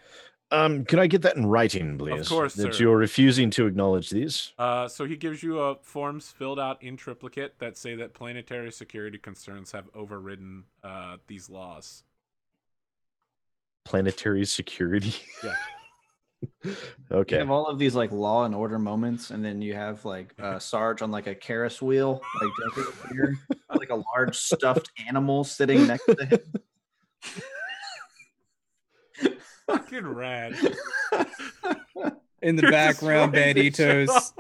Can I get that in writing, please? Of course, that sir. You're refusing to acknowledge these. So he gives you forms filled out in triplicate that say that planetary security concerns have overridden these laws. Planetary security? Yeah. Okay. You have all of these Law and Order moments, and then you have Sarge on a Ferris wheel, here, a large stuffed animal sitting next to him. Fucking rad. In the background, banditos.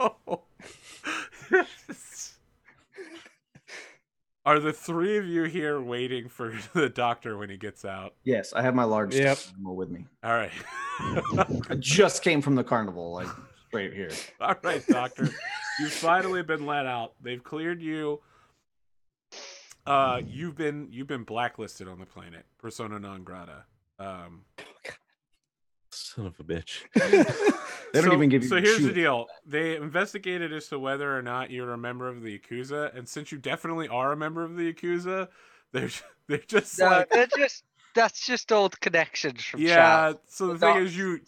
Are the three of you here waiting for the doctor when he gets out? Yes, I have my large stuffed animal with me. All right. I just came from the carnival, straight here. All right, doctor. You've finally been let out. They've cleared you. You've been blacklisted on the planet, persona non grata. Son of a bitch. They don't even give you. So here's the deal: they investigated as to whether or not you're a member of the Yakuza, and since you definitely are a member of the Yakuza, they're just that's just old connections from yeah. chat. So the thing is, you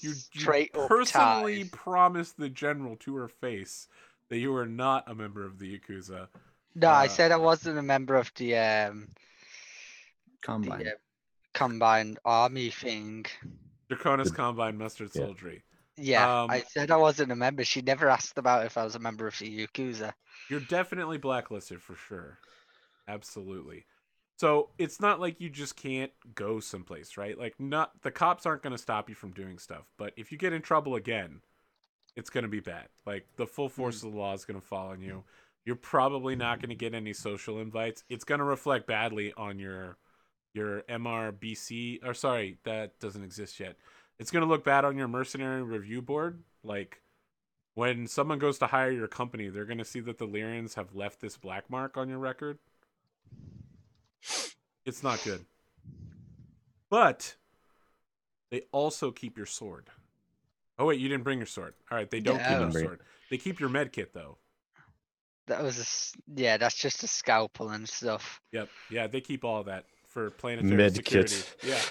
personally ties. promised the general to her face that you were not a member of the Yakuza. No, I said I wasn't a member of the Combine. Combined army thing. Draconis Combine Mustard Soldiery. Yeah, I said I wasn't a member. She never asked about if I was a member of the Yakuza. You're definitely blacklisted for sure. Absolutely. So it's not like you just can't go someplace, right? The cops aren't going to stop you from doing stuff. But if you get in trouble again, it's going to be bad. The full force of the law is going to fall on you. You're probably not going to get any social invites. It's going to reflect badly on your MRBC. Or sorry, that doesn't exist yet. It's going to look bad on your mercenary review board. When someone goes to hire your company, they're going to see that the Lyrians have left this black mark on your record. It's not good. But they also keep your sword. Oh, wait, you didn't bring your sword. All right, they don't keep your sword. They keep your med kit, though. That's just a scalpel and stuff. Yep. Yeah, they keep all of that for planetary security. Yeah.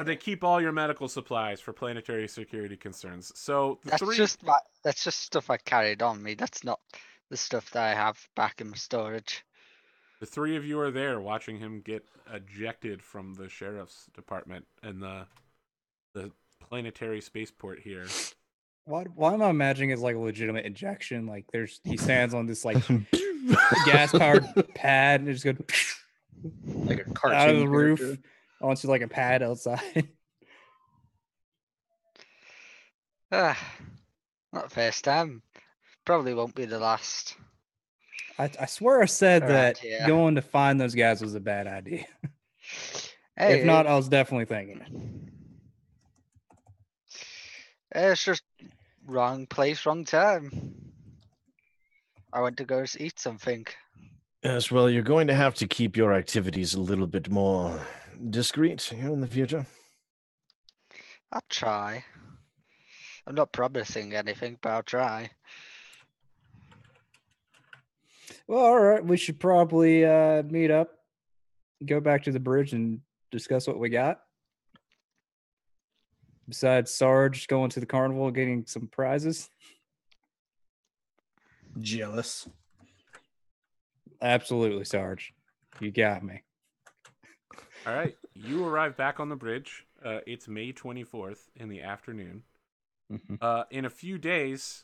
They keep all your medical supplies for planetary security concerns. So that's just stuff I carried on me. That's not the stuff that I have back in my storage. The three of you are there watching him get ejected from the sheriff's department and the planetary spaceport here. Why am I imagining it's a legitimate ejection? He stands on this gas powered pad and it just goes like a cartoon out of the roof character. onto a pad outside. Not the first time. Probably won't be the last. I swear I said that idea. Going to find those guys was a bad idea. Hey, if not, I was definitely thinking it. It's just wrong place, wrong time. I went to go eat something. Yes, well, you're going to have to keep your activities a little bit more discreet here in the future. I'll try. I'm not promising anything, but I'll try. Well, all right. We should probably meet up, go back to the bridge, and discuss what we got. Besides Sarge going to the carnival and getting some prizes. Jealous. Absolutely, Sarge. You got me. All right. You arrive back on the bridge. It's May 24th in the afternoon. In a few days,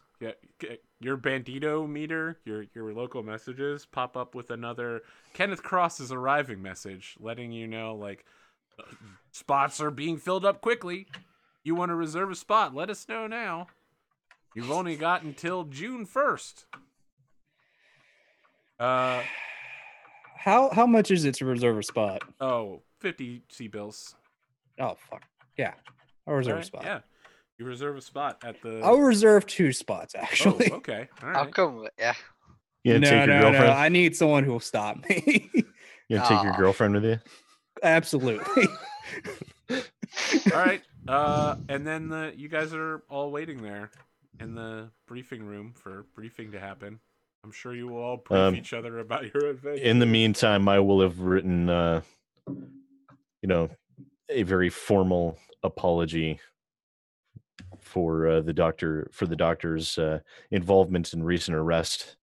your Bandito meter, your local messages pop up with another Kenneth Cross is arriving message, letting you know, like, spots are being filled up quickly. You want to reserve a spot? Let us know now. You've only got until June 1st. How much is it to reserve a spot? Oh, 50 C-bills. Oh, fuck. Yeah. I'll reserve Right, a spot. Yeah. You reserve a spot at the... I'll reserve 2 spots, actually. Oh, okay. All I'll right. come with you. You gonna take your girlfriend? No. I need someone who will stop me. You gonna take your girlfriend with you? Absolutely. All right. And then you guys are all waiting there in the briefing room for briefing to happen. I'm sure you will all brief each other about your adventure. In the meantime, I will have written, a very formal apology for the doctor's involvement in recent arrest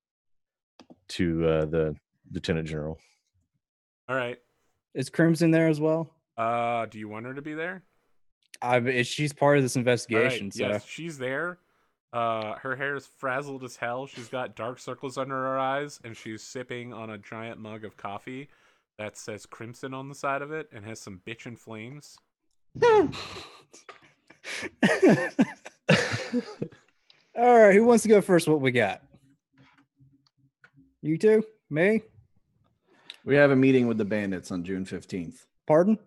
to the Lieutenant General. All right. Is Crimson there as well? Do you want her to be there? She's part of this investigation. Right. So. Yes, she's there. Her hair is frazzled as hell. She's got dark circles under her eyes, and she's sipping on a giant mug of coffee that says Crimson on the side of it and has some bitchin' flames. All right, who wants to go first? What we got? You two? Me? We have a meeting with the bandits on June 15th. Pardon?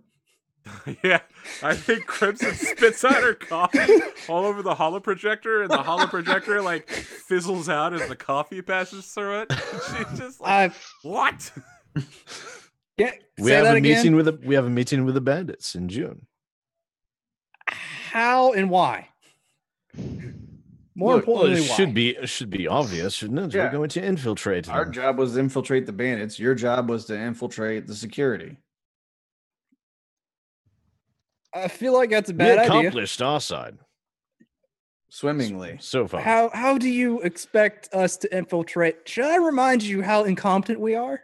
Yeah, I think Crimson spits out her coffee all over the holoprojector, and the holoprojector like fizzles out as the coffee passes through it. She's just like, "What?" Yeah, we have a meeting with the bandits in June. How and why? More importantly, it should be obvious, shouldn't it? Yeah. We're going to infiltrate them. Our job was to infiltrate the bandits. Your job was to infiltrate the security. I feel like that's a bad idea. We accomplished our side swimmingly so far. How do you expect us to infiltrate? Should I remind you how incompetent we are?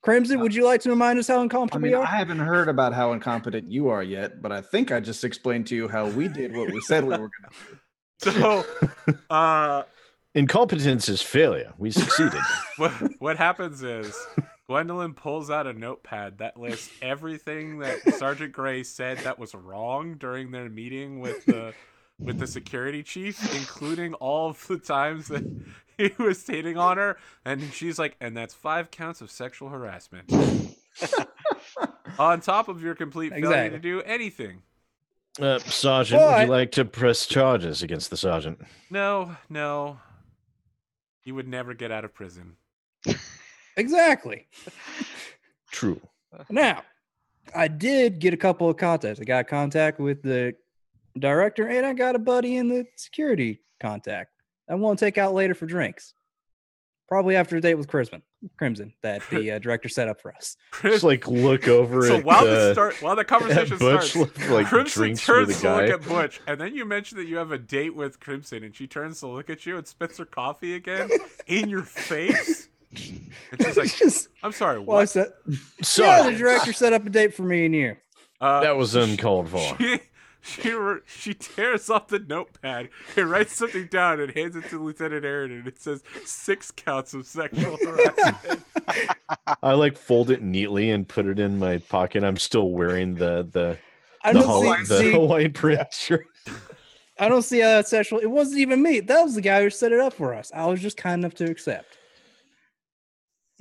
Crimson, would you like to remind us how incompetent we are? I haven't heard about how incompetent you are yet, but I think I just explained to you how we did what we said we were going to do. So, incompetence is failure. We succeeded. What happens is Gwendolyn pulls out a notepad that lists everything that Sergeant Gray said that was wrong during their meeting with the security chief, including all of the times that he was hitting on her, and she's like, and that's 5 counts of sexual harassment. On top of your complete failure to do anything. Sergeant, would you like to press charges against the sergeant? No. You would never get out of prison. Exactly. True. Now, I did get a couple of contacts. I got contact with the director, and I got a buddy in the security contact. I want to take out later for drinks. Probably after a date with Crimson that the director set up for us. Just like look over so at while the conversation starts, like Crimson turns to look at Butch, and then you mention that you have a date with Crimson, and she turns to look at you and spits her coffee again in your face. And she's like, I'm sorry, what? Yeah, the director set up a date for me and you. That was uncalled for. She tears off the notepad and writes something down and hands it to Lieutenant Aaron, and it says 6 counts of sexual harassment. I fold it neatly and put it in my pocket. I'm still wearing the Hawaiian print shirt. I don't see how that's sexual. It wasn't even me. That was the guy who set it up for us. I was just kind enough to accept.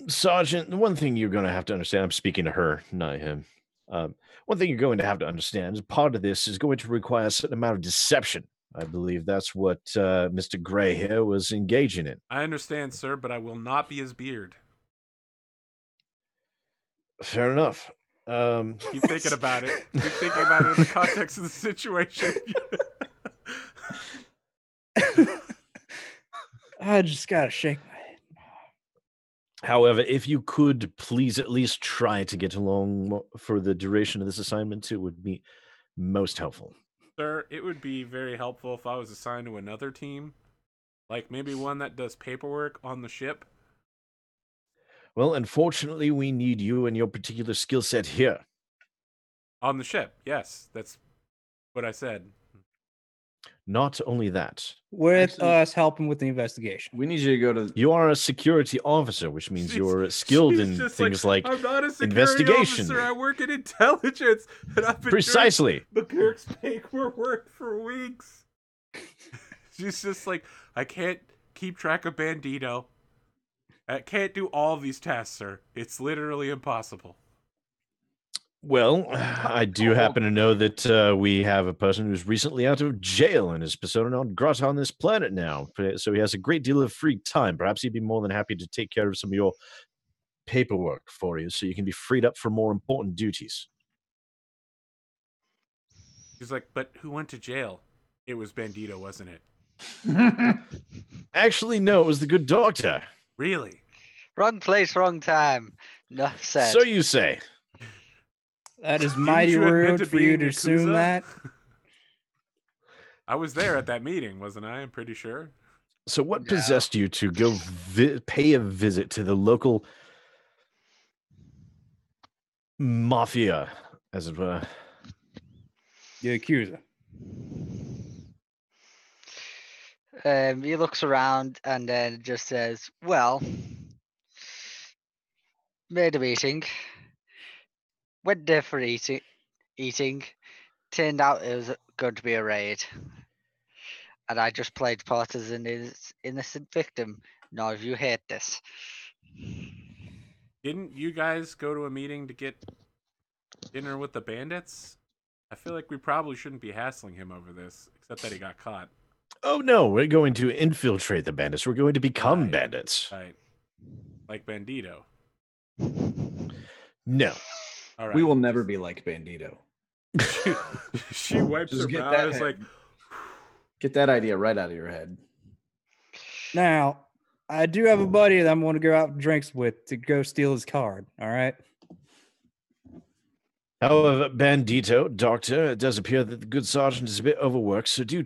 Sergeant, the one thing you're going to have to understand, I'm speaking to her, not him. One thing you're going to have to understand is part of this is going to require a certain amount of deception. I believe that's what Mr. Gray here was engaging in. I understand, sir, but I will not be his beard. Fair enough. Keep thinking about it. Keep thinking about it in the context of the situation. I just gotta shake my head. However, if you could please at least try to get along for the duration of this assignment, it would be most helpful. Sir, it would be very helpful if I was assigned to another team. Like maybe one that does paperwork on the ship. Well, unfortunately, we need you and your particular skill set here. On the ship, yes. That's what I said. Not only that, With Actually- us helping with the investigation. We need you to go to. you are a security officer, which means She's- you're skilled she's in just things like I'm not a security investigation. officer. I work in intelligence, and I've been Precisely. doing the clerk's paperwork for weeks. She's just like, I can't keep track of Bandito. I can't do all these tasks, sir. It's literally impossible. Well, I do happen to know that we have a person who's recently out of jail and is persona non grata on this planet now. So he has a great deal of free time. Perhaps he'd be more than happy to take care of some of your paperwork for you so you can be freed up for more important duties. She's like, but who went to jail? It was Bandito, wasn't it? Actually, no, it was the good doctor. Really? Wrong place, wrong time. Enough said. So you say. That is Didn't mighty you admit rude to for you being to assume Yakuza? that. I was there at that meeting, wasn't I? I'm pretty sure. So what No. possessed you to go pay a visit to the local mafia, as it were? The accuser. He looks around and then just says, well, made a meeting. Went there for eating. Turned out it was going to be a raid. And I just played part as an innocent victim. None of you hate this. Didn't you guys go to a meeting to get dinner with the bandits? I feel like we probably shouldn't be hassling him over this, except that he got caught. Oh no, we're going to infiltrate the bandits. We're going to become Right. bandits. Right. Like Bandito. No. All right. We will never be like Bandito. She wipes Just her get brow that and is head. like, Get that idea right out of your head. Now, I do have a buddy that I'm going to go out for drinks with to go steal his card. All right. However, Bandito, Doctor, it does appear that the good sergeant is a bit overworked, so do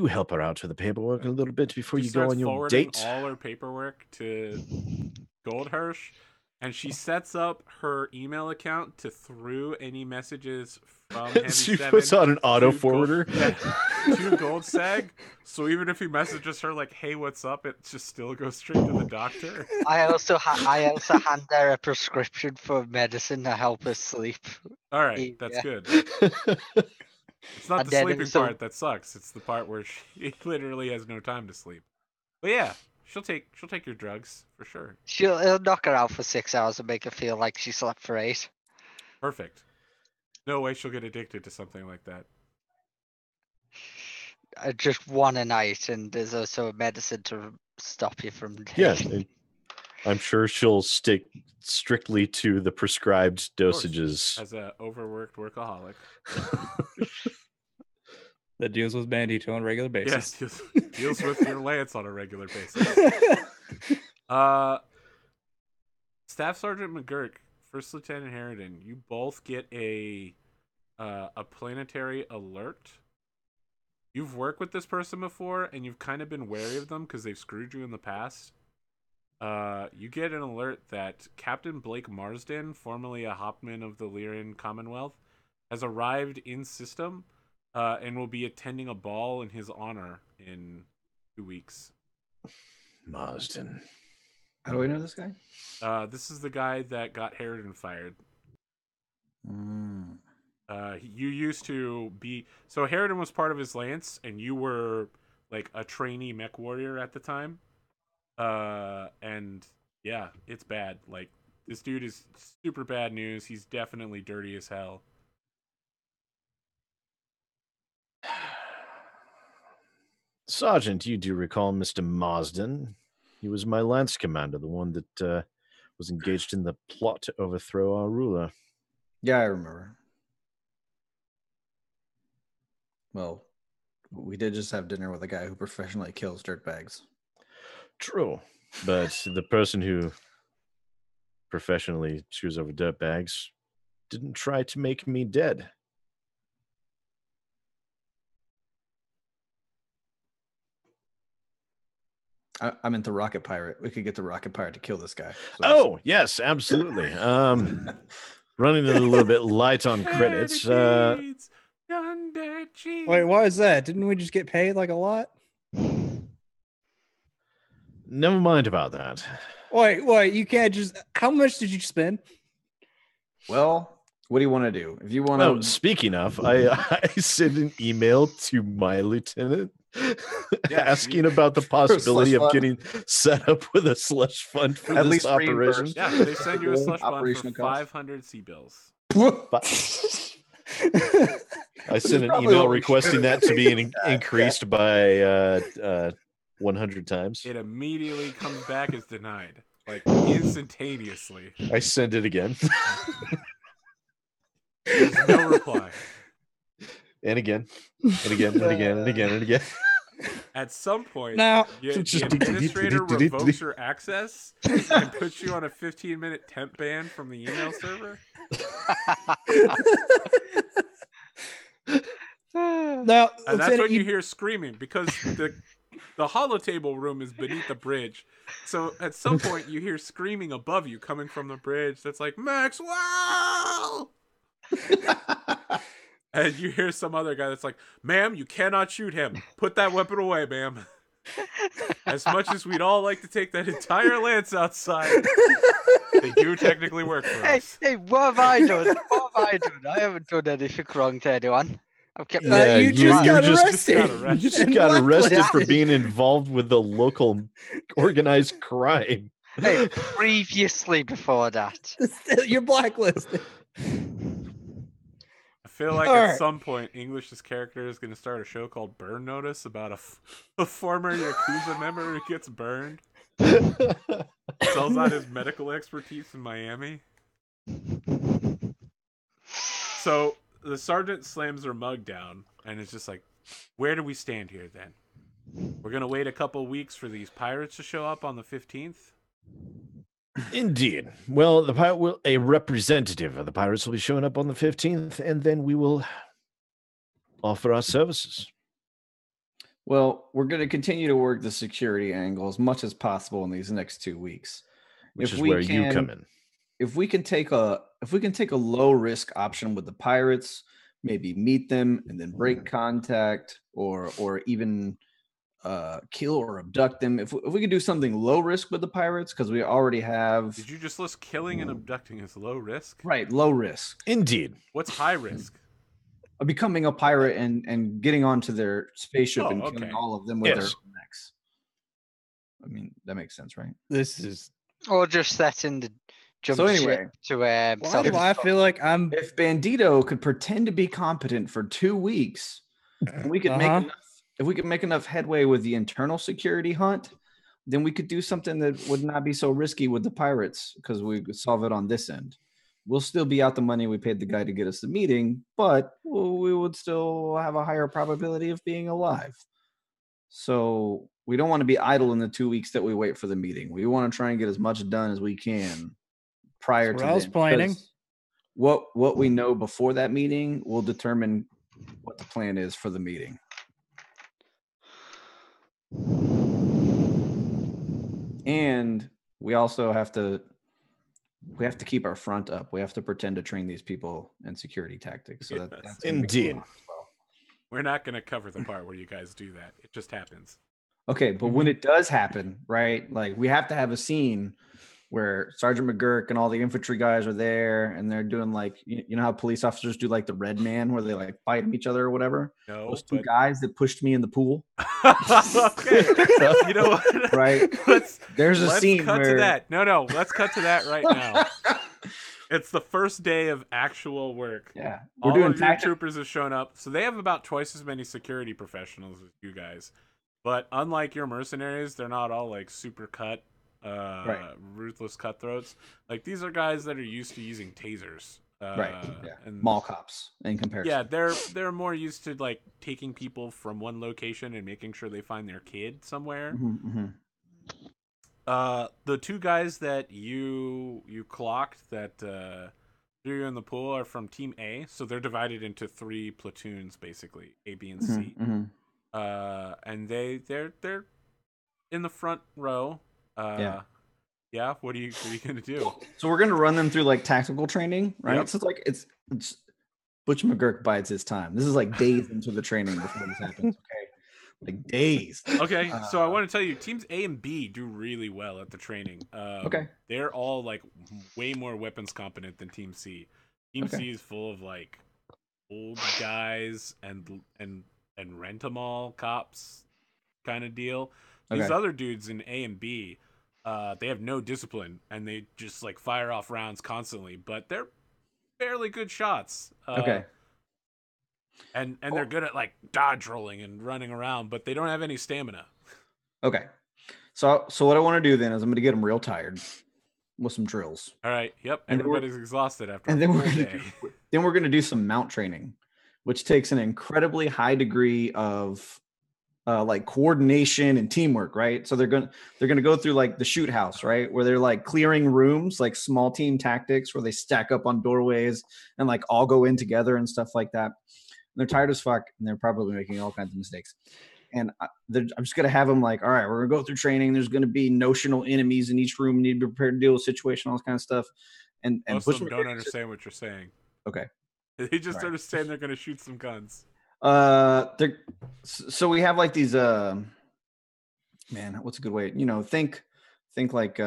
help her out with the paperwork a little bit before she you go starts on your forwarding date. all her paperwork to Goldhirsch, and she sets up her email account to through any messages from Heavy She 7 puts on an auto to forwarder. to Goldsag. So even if he messages her like, "Hey, what's up?" it just still goes straight to the doctor. I also hand her a prescription for medicine to help her sleep. All right, that's Yeah. good. It's not And the then sleeping also- part that sucks. It's the part where she literally has no time to sleep. But yeah, she'll take your drugs for sure. He'll knock her out for 6 hours and make her feel like she slept for 8. Perfect. No way she'll get addicted to something like that. Just one a night, and there's also a medicine to stop you from Yeah, taking. and I'm sure she'll stick strictly to the prescribed course. dosages. As a overworked workaholic. That deals with Bandito on a regular Yes, basis. deals with your lance on a regular basis. Staff Sergeant McGurk, First Lieutenant Harridan, you both get a planetary alert. You've worked with this person before, and you've kind of been wary of them because they've screwed you in the past. You get an alert that Captain Blake Marsden, formerly a Hopman of the Lyrian Commonwealth, has arrived in system and will be attending a ball in his honor in 2 weeks. Marsden. How do we know this guy? This is the guy that got Harridan fired. You used to be... So Harridan was part of his lance, and you were like a trainee Mechwarrior at the time. And yeah, it's bad. Like, this dude is super bad news. He's definitely dirty as hell. Sergeant, you do recall Mr. Marsden. He was my lance commander, the one that was engaged in the plot to overthrow our ruler. Yeah, I remember. Well, we did just have dinner with a guy who professionally kills dirtbags. True, but the person who professionally screws over dirtbags didn't try to make me dead. I'm into Rocket Pirate. We could get the Rocket Pirate to kill this guy. Oh, yes, absolutely. Running a little bit light on credits. Wait, why is that? Didn't we just get paid like a lot? Never mind about that. Wait, you can't just. How much did you spend? Well, what do you want to do? If you want to. Oh, speaking of, I sent an email to my lieutenant asking about the possibility of getting set up with a slush fund for this operation. Yeah, they send you a slush fund for 500 sea-bills. I sent an email requesting that to be increased by 100 times. It immediately comes back as denied, like instantaneously. I send it again. There's no reply. And again, and again, and again, and again, and again. At some point, now the administrator revokes your access and puts you on a 15-minute temp ban from the email server. Now, and that's when you hear screaming, because the holotable room is beneath the bridge. So at some point, you hear screaming above you coming from the bridge. That's like, Maxwell! And you hear some other guy that's like, ma'am, you cannot shoot him. Put that weapon away, ma'am. As much as we'd all like to take that entire lance outside, they do technically work for us. Hey, what have I done? What have I done? I haven't done anything wrong to anyone. I've kept you just got arrested. You just got arrested for being involved with the local organized crime. Hey, previously before that. You're blacklisted. I feel like at some point, English's character is going to start a show called Burn Notice about a former Yakuza member who gets burned. Sells out his medical expertise in Miami. So the sergeant slams her mug down and is just like, where do we stand here then? We're going to wait a couple weeks for these pirates to show up on the 15th? Indeed. Well, a representative of the pirates will be showing up on the 15th, and then we will offer our services. Well, we're going to continue to work the security angle as much as possible in these next 2 weeks. Which is where you come in. If we can take a low risk option with the pirates, maybe meet them and then break contact, or even kill or abduct them. If we could do something low risk with the pirates, because we already have. Did you just list killing and abducting as low risk? Right, low risk. Indeed. What's high risk? Becoming a pirate and getting onto their spaceship and killing all of them with their mechs. I mean, that makes sense, right? This is. Or just setting the jump ship to why do I feel like I'm. If Bandito could pretend to be competent for 2 weeks, we could make enough. If we could make enough headway with the internal security hunt, then we could do something that would not be so risky with the pirates, because we could solve it on this end. We'll still be out the money we paid the guy to get us the meeting, but we would still have a higher probability of being alive. So we don't want to be idle in the 2 weeks that we wait for the meeting. We want to try and get as much done as we can prior to. I was planning. What we know before that meeting will determine what the plan is for the meeting. And we also have to keep our front up. We have to pretend to train these people in security tactics. So that's indeed. We're not going to cover the part where you guys do that. It just happens. Okay, but when it does happen, right? Like, we have to have a scene where Sergeant McGurk and all the infantry guys are there, and they're doing like, you know how police officers do like the red man where they like fight each other or whatever? No, those two guys that pushed me in the pool. Okay. You know what? Right. There's a scene cut where... to that. No, let's cut to that right now. It's the first day of actual work. Yeah. All doing of your troopers have shown up. So they have about twice as many security professionals as you guys. But unlike your mercenaries, they're not all like super cut. ruthless cutthroats. Like these are guys that are used to using tasers. And mall cops in comparison. Yeah, they're more used to like taking people from one location and making sure they find their kid somewhere. The two guys that you clocked that threw you in the pool are from Team A, so they're divided into 3 platoons basically, A, B, and C. And they're in the front row. Yeah, what are you gonna do? So we're gonna run them through like tactical training, right? Yep. So it's like it's Butch McGurk bides his time. This is like days into the training before this happens. Okay, like days. Okay, so I want to tell you, teams A and B do really well at the training. They're all like way more weapons competent than Team C. Team C is full of like old guys and rent-a-mall cops kind of deal. These other dudes in A and B, they have no discipline and they just like fire off rounds constantly, but they're fairly good shots. And they're good at like dodge rolling and running around, but they don't have any stamina. Okay. So what I want to do then is I'm going to get them real tired with some drills. All right. Yep. And everybody's exhausted after and a then full day. Then we're going to do some mount training, which takes an incredibly high degree of like coordination and teamwork, right? So they're gonna go through like the shoot house, right, where they're like clearing rooms, like small team tactics, where they stack up on doorways and like all go in together and stuff like that. And they're tired as fuck, and they're probably making all kinds of mistakes. And I'm just gonna have them like, all right, we're gonna go through training. There's gonna be notional enemies in each room. You need to be prepared to deal with situation, all this kind of stuff. And most of them don't understand what you're saying. Okay, they just understand they're gonna shoot some guns. So we have like these man, what's a good way, think like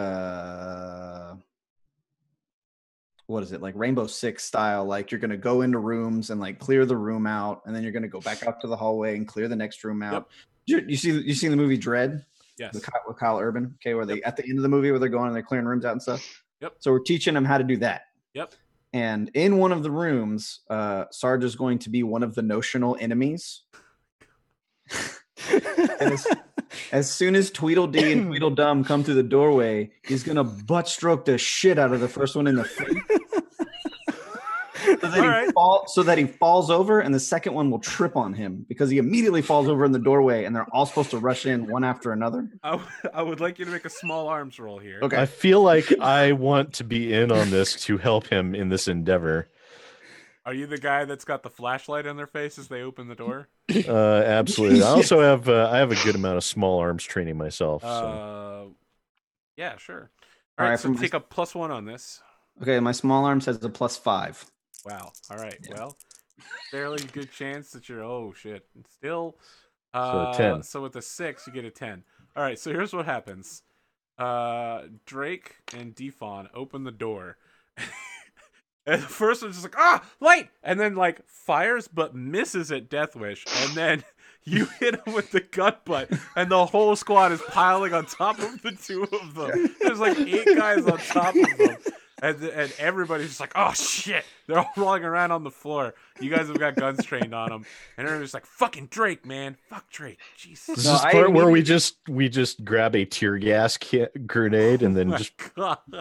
what is it, like Rainbow Six style, like you're gonna go into rooms and like clear the room out, and then you're gonna go back out to the hallway and clear the next room out. You see the movie Dread? Yes. With Kyle Urban, okay, where they at the end of the movie where they're going and they're clearing rooms out and stuff. Yep. So we're teaching them how to do that. Yep. And in one of the rooms, Sarge is going to be one of the notional enemies. And as soon as Tweedledee and Tweedledum come through the doorway, he's going to butt stroke the shit out of the first one in the face. So that he falls over, and the second one will trip on him because he immediately falls over in the doorway, and they're all supposed to rush in one after another. I would like you to make a small arms roll here. Okay. I feel like I want to be in on this to help him in this endeavor. Are you the guy that's got the flashlight in their face as they open the door? Absolutely. I also have I have a good amount of small arms training myself. Yeah, sure. All right, so take a +1 on this. Okay, my small arms has a +5. Wow. All right. Yeah. Well, fairly good chance that you're. Oh shit. Still. So 10. So with a 6, you get a 10. All right. So here's what happens. Drake and Defon open the door. And the first one's just like, light! And then like fires but misses at Death Wish. And then you hit him with the gun butt, and the whole squad is piling on top of the two of them. There's like 8 guys on top of them. And everybody's just like, oh shit! They're all rolling around on the floor. You guys have got guns trained on them, and everybody's like, "Fucking Drake, man! Fuck Drake!" Jesus. This is part where we just grab a tear gas grenade and then just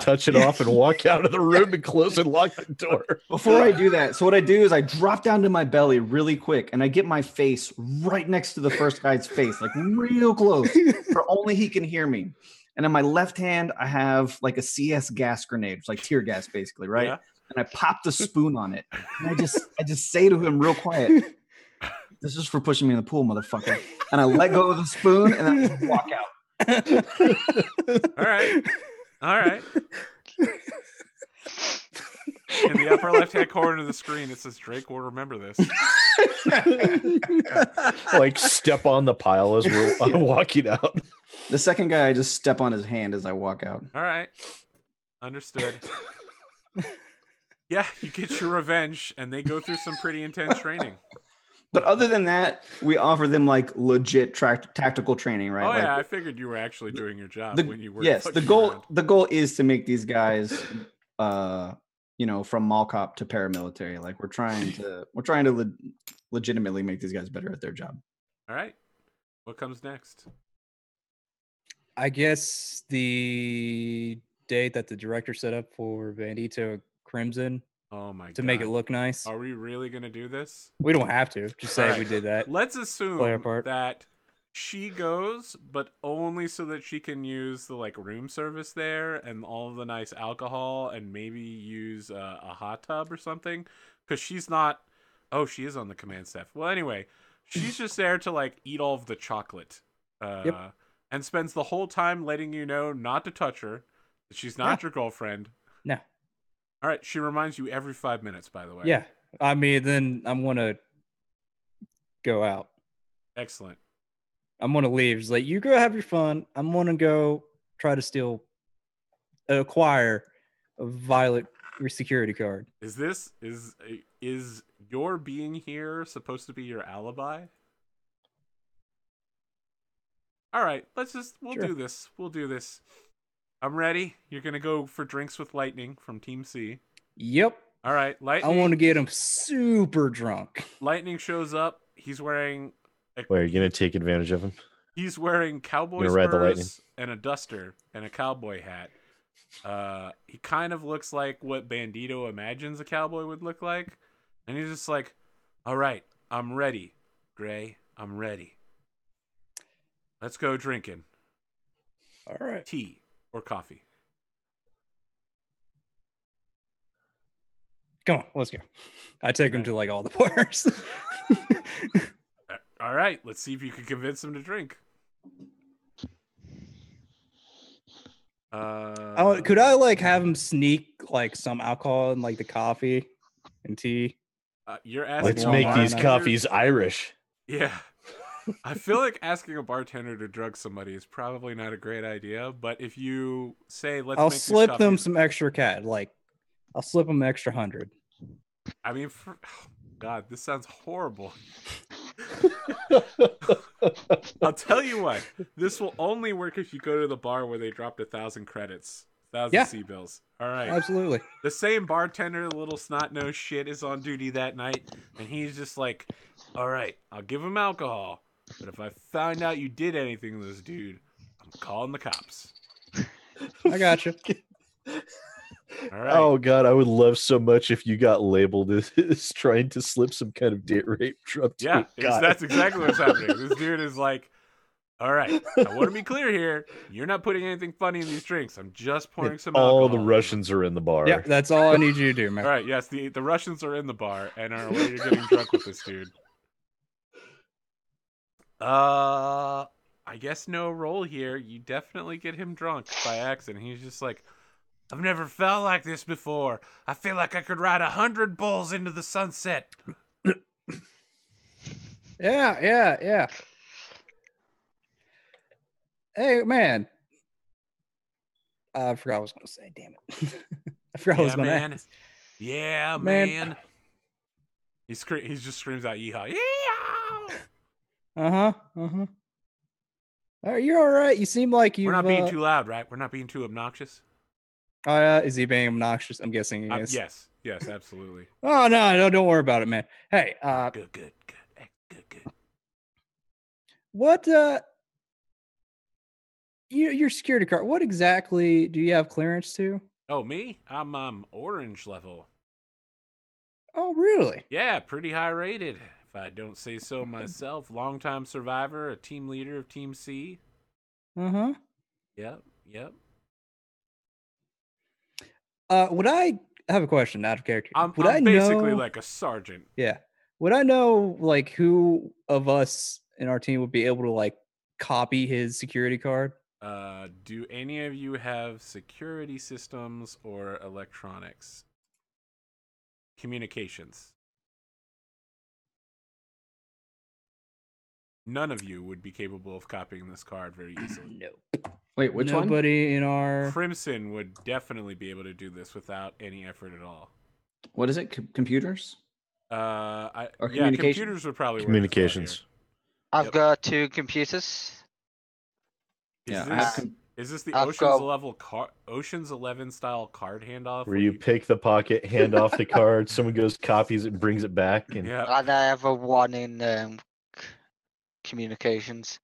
touch it off and walk out of the room and close and lock the door. Before I do that, so what I do is I drop down to my belly really quick, and I get my face right next to the first guy's face, like real close, where only he can hear me. And in my left hand, I have like a CS gas grenade, it's like tear gas, basically, right? Yeah. And I pop the spoon on it, and I just say to him real quiet, "This is for pushing me in the pool, motherfucker." And I let go of the spoon, and then I just walk out. All right. In the upper left-hand corner of the screen, it says Drake will remember this. Like step on the pile as we're walking out. The second guy, I just step on his hand as I walk out. All right. Understood. Yeah, you get your revenge, and they go through some pretty intense training. But other than that, we offer them like legit tactical training, right? Oh yeah, like, I figured you were actually doing your job when you were. Yes, the goal is to make these guys, from mall cop to paramilitary. Like we're trying to legitimately make these guys better at their job. All right, what comes next? I guess the date that the director set up for Bandito Crimson Oh my god. to make it look nice. Are we really gonna do this? We don't have to. Just say we did that. Let's Play our assume part. that she goes, but only so that she can use the like room service there and all of the nice alcohol, and maybe use a hot tub or something. Because she's not. Oh, she is on the command staff. Well, anyway, she's just there to like eat all of the chocolate. Yep. And spends the whole time letting you know not to touch her. That she's not your girlfriend. No. All right. She reminds you every 5 minutes, by the way. Yeah. I mean, then I'm gonna go out. Excellent. I'm gonna leave. Just like, you go have your fun. I'm gonna go try to acquire a violet security card. Is your being here supposed to be your alibi? All right, we'll Sure. do this. We'll do this. I'm ready. You're going to go for drinks with Lightning from Team C. Yep. All right, I Lightning. want to get him super drunk. Lightning shows up. He's wearing Wait, are you gonna take advantage of him? He's wearing cowboy Gonna ride the Lightning? spurs and a duster and a cowboy hat. He kind of looks like what Bandito imagines a cowboy would look like. And he's just like, all right, I'm ready, Gray. I'm ready. Let's go drinking. All right. Tea or coffee. Come on, let's go. I take him to like all the bars. All right, let's see if you can convince him to drink. Could I like have him sneak like some alcohol in like the coffee and tea? You're asking. Let's Long make these Island. coffees Irish. Yeah. I feel like asking a bartender to drug somebody is probably not a great idea, but if you say, let's I'll make these slip them coffees- some extra cat. Like, I'll slip them an extra 100. I mean, God, this sounds horrible. I'll tell you what, this will only work if you go to the bar where they dropped 1,000 credits, 1,000 Yeah. C-bills. All right. Absolutely. The same bartender, little snot-nosed shit, is on duty that night, and he's just like, all right, I'll give him alcohol, but if I find out you did anything to this dude, I'm calling the cops. I got you. All right. Oh god, I would love so much if you got labeled as trying to slip some kind of date rape drug to Yeah, a guy. that's exactly what's happening. This dude is like, all right, I want to be clear here. You're not putting anything funny in these drinks. I'm just pouring some alcohol. All the Russians are in the bar. Yeah, that's all I need you to do, man. All right, yes, the Russians are in the bar and are already getting drunk with this dude. I guess no roll here. You definitely get him drunk by accident. He's just like, I've never felt like this before. I feel like I could ride 100 bulls into the sunset. Yeah. Hey, man. I forgot what I was going to say. Damn it. I forgot what I was going to ask. Yeah, Man. man. He just screams out yeehaw. Yeehaw! Uh-huh. All right, you're all right. You seem like you've... We're not being too loud, right? We're not being too obnoxious. Is he being obnoxious? I'm guessing he is. Yes, absolutely. Oh, no, don't worry about it, man. Hey, Good. what, your security card, what exactly do you have clearance to? Oh, me? I'm orange level. Oh, really? Yeah, pretty high rated, if I don't say so myself. Longtime survivor, a team leader of Team C. Uh-huh. Yep. Would I have a question out of character? I'm Would I basically know, like a sergeant. yeah. Would I know like who of us in our team would be able to like copy his security card? Do any of you have security systems or electronics? Communications. None of you would be capable of copying this card very easily. No. Wait, which one? Nobody in our... Crimson would definitely be able to do this without any effort at all. What is it? Computers? Or communication? computers would probably work as well Communications. I've Yep. got 2 computers. here. Yeah, Is I have this, is this the I've Ocean's 11 style card handoff? Where you pick the pocket, hand off the card, someone goes, copies it, brings it back, and Yeah, And I have a 1 in communications.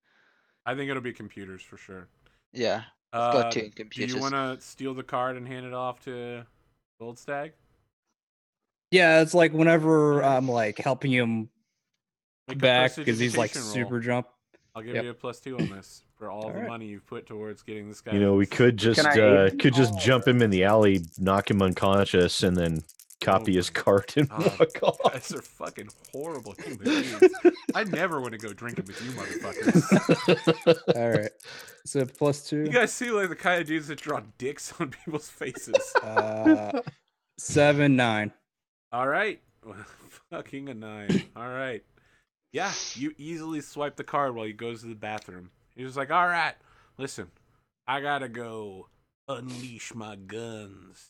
I think it'll be computers for sure. Yeah, I've got 2 Do computers. you want to steal the card and hand it off to Goldstag? Yeah, it's like whenever I'm like helping him Make a back because he's like prestidigitation super roll. jump. I'll give you a +2 on this for all the right. money you've put towards getting this guy. You know, we could just jump him in the alley, knock him unconscious, and then copy his card and walk off. You guys are fucking horrible human beings. I never want to go drinking with you motherfuckers. All right. So +2. You guys seem like the kind of dudes that draw dicks on people's faces. 7, 9. All right. Fucking a 9. All right. Yeah, you easily swipe the card while he goes to the bathroom. He's just like, all right, listen, I gotta go unleash my guns.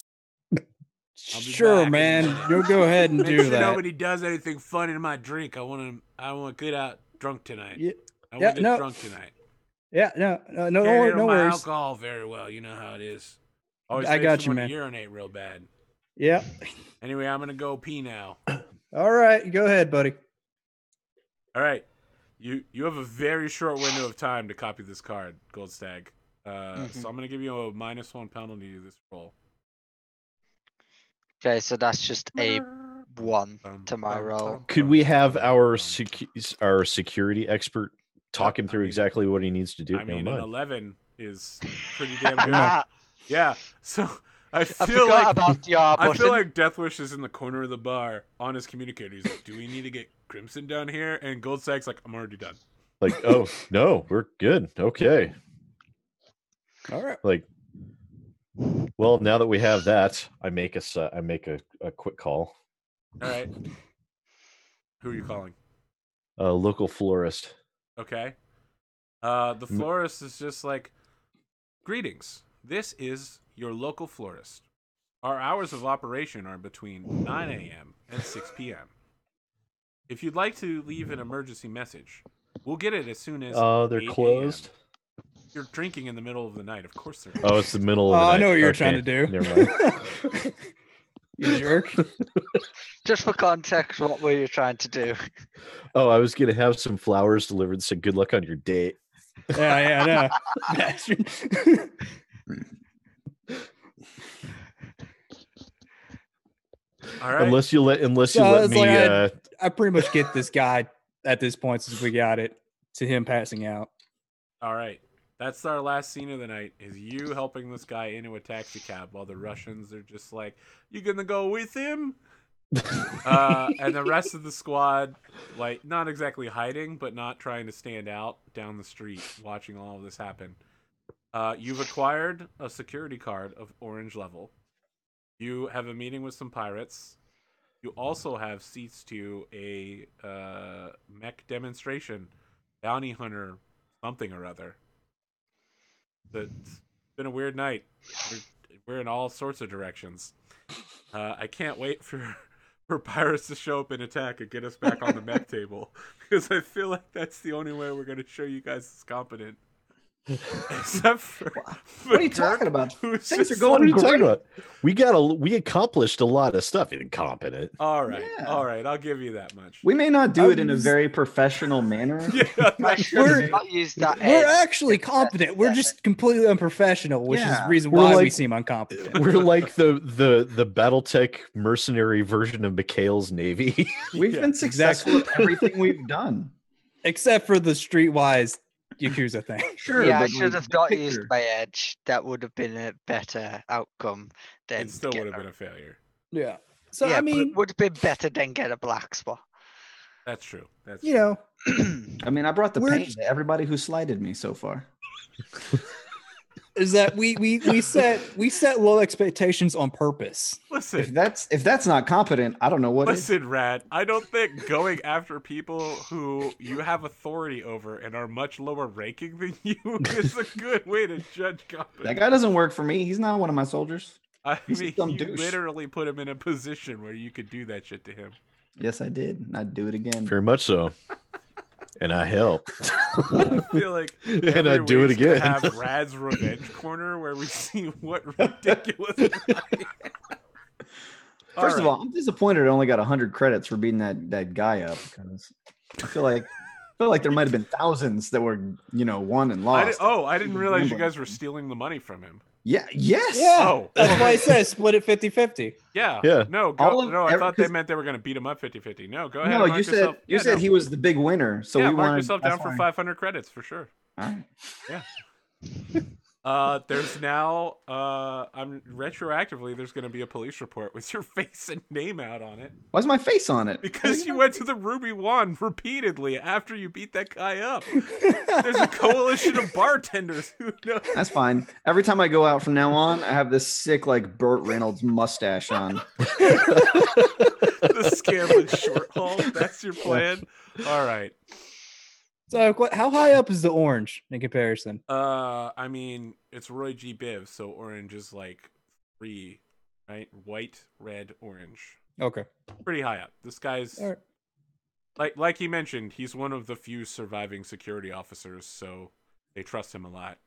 Sure, man. You'll go ahead and do that. Nobody does anything fun in my drink. I want to get out drunk tonight. Yeah. I want to get drunk tonight. Yeah, no Can't handle my alcohol very well. You know how it is. Always I got you, someone man. to urinate real bad. Yeah. Anyway, I'm gonna go pee now. All right, go ahead, buddy. All right, you have a very short window of time to copy this card, Goldstag. So I'm gonna give you a -1 penalty to this roll. Okay, so that's just a 1 to my roll. Could we have our security expert talk him through exactly what he needs to do? I mean, an 11 is pretty damn good. Yeah, so I feel like Deathwish is in the corner of the bar on his communicator. He's like, "Do we need to get Crimson down here?" And Goldstag's like, "I'm already done." Like, oh no, we're good. Okay. All right. Like, well, now that we have that, I make a quick call. All right. Who are you calling? A local florist. Okay. The florist is just like, "Greetings. This is your local florist. Our hours of operation are between 9 a.m. and 6 p.m. If you'd like to leave an emergency message, we'll get it as soon as they're 8 closed. You're drinking in the middle of the night. Of course they're Oh, it's the middle of the night. I know what you're trying to do. Never mind. You jerk. Just for context, what were you trying to do? Oh, I was going to have some flowers delivered. Said good luck on your date. Yeah, I know. Bastard. All right. Unless you let me. Like I pretty much get this guy at this point since we got it to him passing out. All right. That's our last scene of the night, is you helping this guy into a taxi cab while the Russians are just like, "You gonna go with him?" And the rest of the squad, like, not exactly hiding, but not trying to stand out down the street, watching all of this happen. You've acquired a security card of orange level. You have a meeting with some pirates. You also have seats to a mech demonstration, bounty hunter, something or other. It's been a weird night. We're in all sorts of directions. I can't wait for pirates to show up and attack and get us back on the mech table, because I feel like that's the only way we're going to show you guys is competent. Except for what are you talking about? Things are going great. We accomplished a lot of stuff. Incompetent. All right, all right. I'll give you that much. We may not do it in a very professional manner. We're actually competent. We're just completely unprofessional, which is the reason why we seem incompetent. We're like the Battletech mercenary version of Mikhail's Navy. We've been successful with everything we've done, except for the streetwise Yakuza thing. Sure. Yeah, I should have not used my edge. That would have been a better outcome than it still would have been a failure. Yeah. So yeah, I mean, it would have been better than get a black spot. That's true. That's you know. I mean, I brought the pain to everybody who slighted me so far. Is that we set low expectations on purpose. Listen, if that's not competent, I don't know what. Listen, Rad, I don't think going after people who you have authority over and are much lower ranking than you is a good way to judge competence. That guy doesn't work for me. He's not one of my soldiers. I mean, you literally put him in a position where you could do that shit to him. Yes, I did. I'd do it again. Very much so. And I helped. I feel like and I do it again. Have Rad's revenge corner where we see what ridiculous. First of all, I'm disappointed I only got 100 credits for beating that guy up, because I feel like feel like there might have been thousands that were, won and lost. I didn't realize you guys were stealing the money from him. Yeah. Yes. Yeah. Oh. That's why I said split it 50-50. Yeah. Yeah. No, I thought they meant they were going to beat him up 50-50. No, go ahead. No, you said he was the big winner, so we mark wanted yourself down for 500 credits for sure. All right. Yeah. There's now retroactively there's going to be a police report with your face and name out on it. Why's my face on it? Because you went to the Ruby Wand repeatedly after you beat that guy up. There's a coalition of bartenders who know. That's fine. Every time I go out from now on, I have this sick like Burt Reynolds mustache on. The scam short haul. That's your plan. All right. So how high up is the orange in comparison? I mean, it's Roy G. Biv, so orange is like 3, right? White, red, orange. Okay. Pretty high up. This guy's like he mentioned, he's one of the few surviving security officers, so they trust him a lot.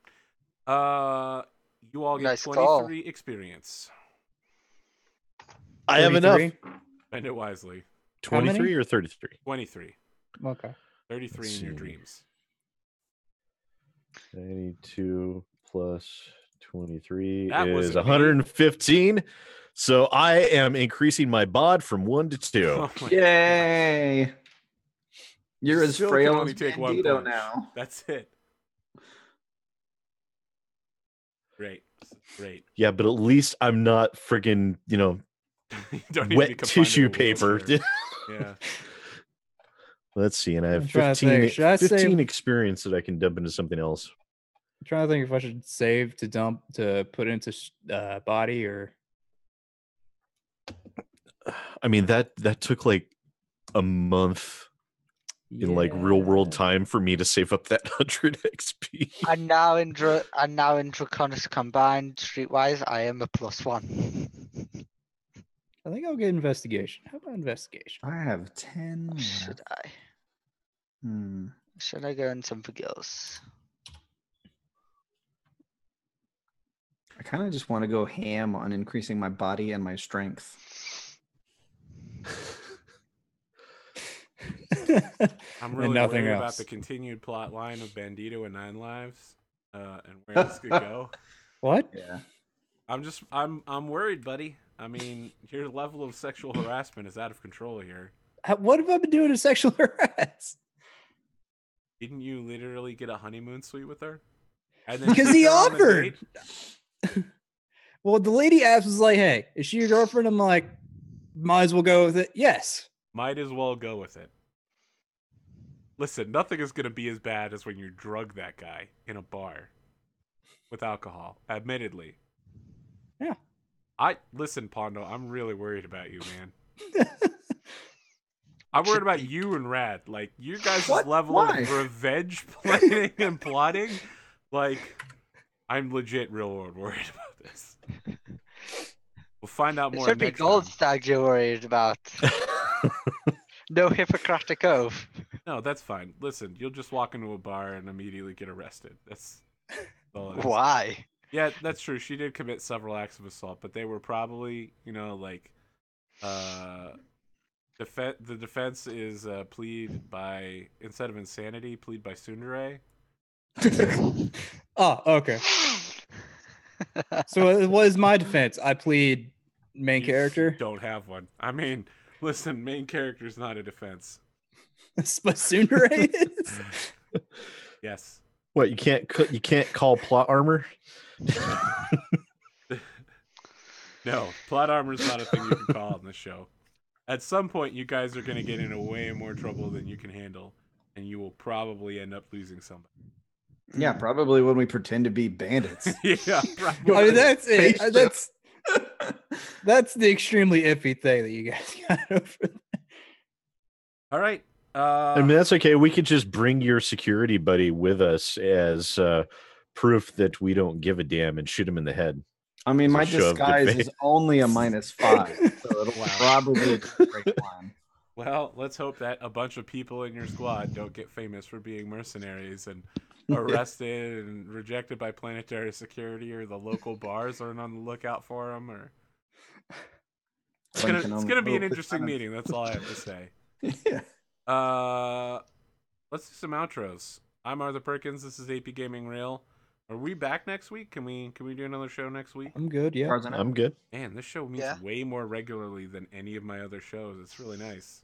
You all get 23 experience. I have enough. Spend it wisely. 23 or 33? 23. Okay. 33 in your dreams. 92 plus 23 That is wasn't 115. So I am increasing my bod from 1 to 2. Oh my Yay! You're as Still can frail only as take one Bandito punch. now. That's it. Great. Yeah, but at least I'm not friggin', You don't need to be wet confined tissue to a paper. wheelchair. Yeah. Let's see, and I have I'm trying to 15, think. Should I 15 save- experience that I can dump into something else. I'm trying to think if I should save to put into body or. I mean, that took like a month in like real world time for me to save up that 100 XP. And now in Draconis combined streetwise, I am a +1. I think I'll get investigation. How about investigation? I have 10. Should I? Hmm. Should I go in something else? I kind of just want to go ham on increasing my body and my strength. I'm really nothing worried about else. the continued plot line of Bandito and 9 Lives and where this could go. What? Yeah. I'm worried, buddy. I mean, your level of sexual harassment is out of control here. What have I been doing to sexual harass? Didn't you literally get a honeymoon suite with her? And Because took he her on the offered. date? Well, the lady asked was like, "Hey, is she your girlfriend?" I'm like, "Might as well go with it." Yes. Might as well go with it. Listen, nothing is going to be as bad as when you drug that guy in a bar with alcohol, admittedly. Yeah. Listen, Pondo, I'm really worried about you, man. I'm worried about you and Rad. Like, you guys' level of revenge planning and plotting. Like, I'm legit real worried about this. We'll find out It more should be next Goldstag you're worried about. No Hippocratic Oath. No, that's fine. Listen, you'll just walk into a bar and immediately get arrested. That's all it is. Why? Yeah, that's true. She did commit several acts of assault, but they were probably, like, the defense is plead by, instead of insanity, plead by tsundere. Oh, okay. So what is my defense? I plead main You character. don't have one. I mean, listen, main character is not a defense. But sooner it is. Yes. What, you can't call plot armor? No, plot armor is not a thing you can call on this show. At some point, you guys are going to get into way more trouble than you can handle, and you will probably end up losing somebody. Yeah, probably when we pretend to be bandits. Yeah, probably. I mean, that's it. That's the extremely iffy thing that you guys got over there. All right. I mean, that's okay. We could just bring your security buddy with us as proof that we don't give a damn and shoot him in the head. I mean, my It's a show of good disguise faith. is only a -5, so it'll probably be a great plan. Well, let's hope that a bunch of people in your squad don't get famous for being mercenaries and arrested and rejected by planetary security, or the local bars aren't on the lookout for them. Or it's gonna be an interesting meeting. That's all I have to say. Yeah. let's do some outros. I'm Arthur Perkins. This is AP Gaming Real. Are we back next week? Can we do another show next week? I'm good. Yeah. I'm good. Man, this show meets way more regularly than any of my other shows. It's really nice.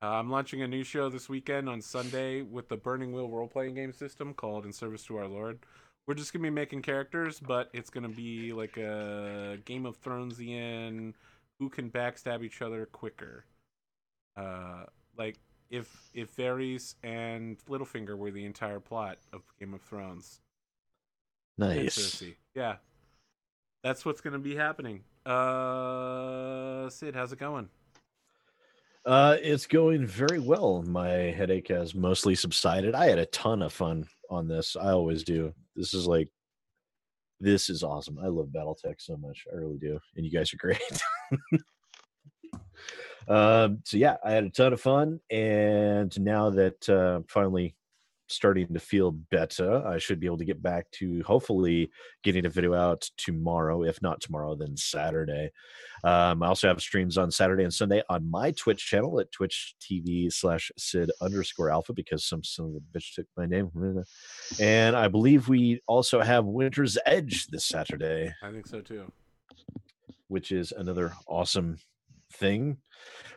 I'm launching a new show this weekend on Sunday with the Burning Wheel role-playing game system called In Service to Our Lord. We're just going to be making characters, but it's going to be like a Game of Thronesian who can backstab each other quicker. Like if Varys and Littlefinger were the entire plot of Game of Thrones. Nice. Yeah. That's what's going to be happening. Sid, how's it going? It's going very well. My headache has mostly subsided. I had a ton of fun on this. I always do. This is awesome. I love Battletech so much. I really do. And you guys are great. So yeah, I had a ton of fun. And now that finally starting to feel better, I should be able to get back to hopefully getting a video out tomorrow. If not tomorrow, then Saturday. I also have streams on Saturday and Sunday on my Twitch channel at twitch.tv/SidAlpha because some son of a bitch took my name. And I believe we also have Winter's Edge this Saturday. I think so too. Which is another awesome thing,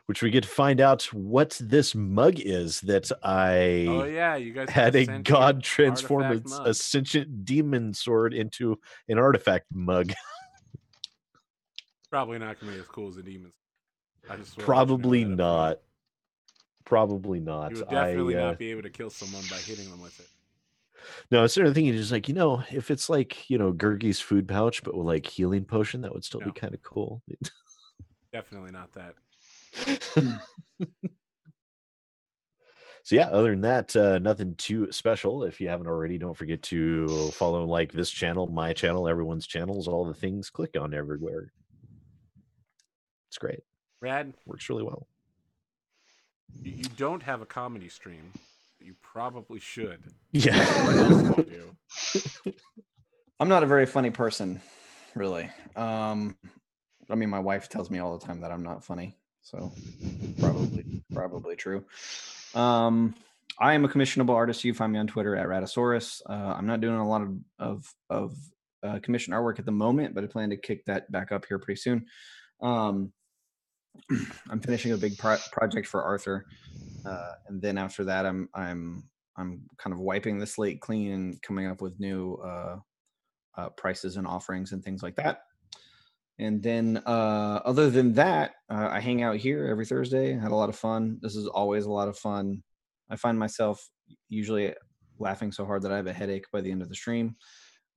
which we get to find out what this mug is that you guys had a god transform a sentient demon sword into an artifact mug. Probably not gonna be as cool as the demons. Probably not. Probably not. You would definitely not be able to kill someone by hitting them with it. No, I started thinking just like, if it's like, Gurgi's food pouch, but with like healing potion, that would still be kind of cool. Definitely not that. So yeah, other than that, nothing too special. If you haven't already, don't forget to follow like this channel, my channel, everyone's channels, all the things. Click on everywhere. It's great. Rad. Works really well. You don't have a comedy stream, but you probably should. Yeah. What else do you do? I'm not a very funny person, really. I mean, my wife tells me all the time that I'm not funny, so probably true. I am a commissionable artist. You find me on Twitter at Raddosaurus. I'm not doing a lot of commissioned artwork at the moment, but I plan to kick that back up here pretty soon. I'm finishing a big project for Arthur, and then after that, I'm kind of wiping the slate clean and coming up with new prices and offerings and things like that. And then other than that, I hang out here every Thursday. I had a lot of fun. This is always a lot of fun. I find myself usually laughing so hard that I have a headache by the end of the stream.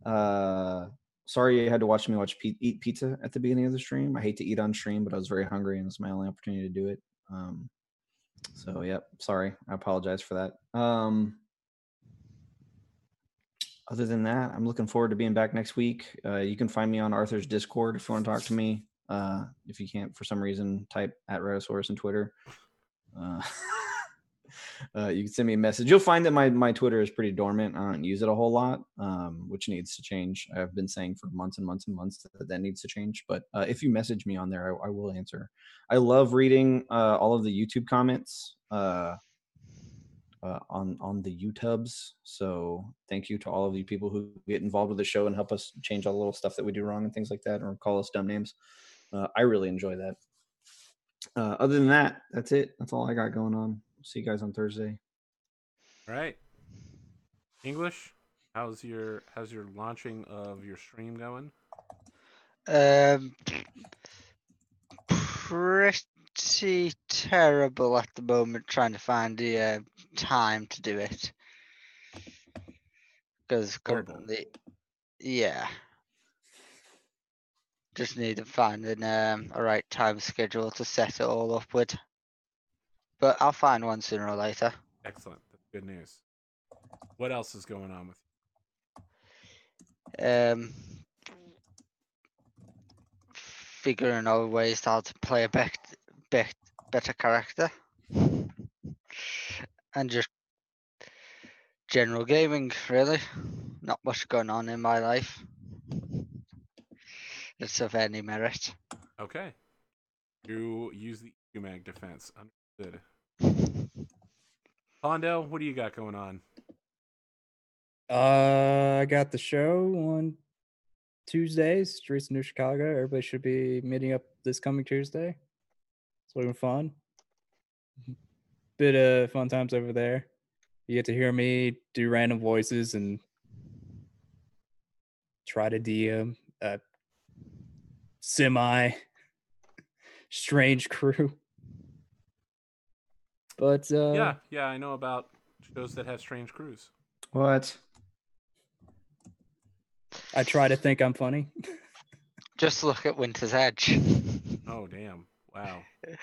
Sorry you had to watch me eat pizza at the beginning of the stream. I hate to eat on stream, but I was very hungry and it's my only opportunity to do it. So, yep, sorry. I apologize for that. Other than that, I'm looking forward to being back next week. You can find me on Arthur's Discord if you want to talk to me. If you can't, for some reason, type at Raddosaurus on Twitter. You can send me a message. You'll find that my Twitter is pretty dormant. I don't use it a whole lot, which needs to change. I've been saying for months and months and months that needs to change. But if you message me on there, I will answer. I love reading all of the YouTube comments on the YouTubes. So thank you to all of you people who get involved with the show and help us change all the little stuff that we do wrong and things like that, or call us dumb names. I really enjoy that. Other than that, that's it. That's all I got going on. See you guys on Thursday. All right. English, how's your launching of your stream going? Pretty terrible at the moment trying to find the time to do it. Because currently, yeah. Just need to find a right time schedule to set it all up with. But I'll find one sooner or later. Excellent. That's good news. What else is going on with you? Figuring out ways how to play a better character. And just general gaming, really. Not much going on in my life. It's of any merit. Okay. You use the UMAG defense. Understood. Pondo, what do you got going on? I got the show on Tuesdays, Streets of New Chicago. Everybody should be meeting up this coming Tuesday. It's looking fun. Bit of fun times over there. You get to hear me do random voices and try to DM a semi strange crew. But Yeah, I know about shows that have strange crews. What? I try to think I'm funny. Just look at Winter's Edge. Oh damn! Wow,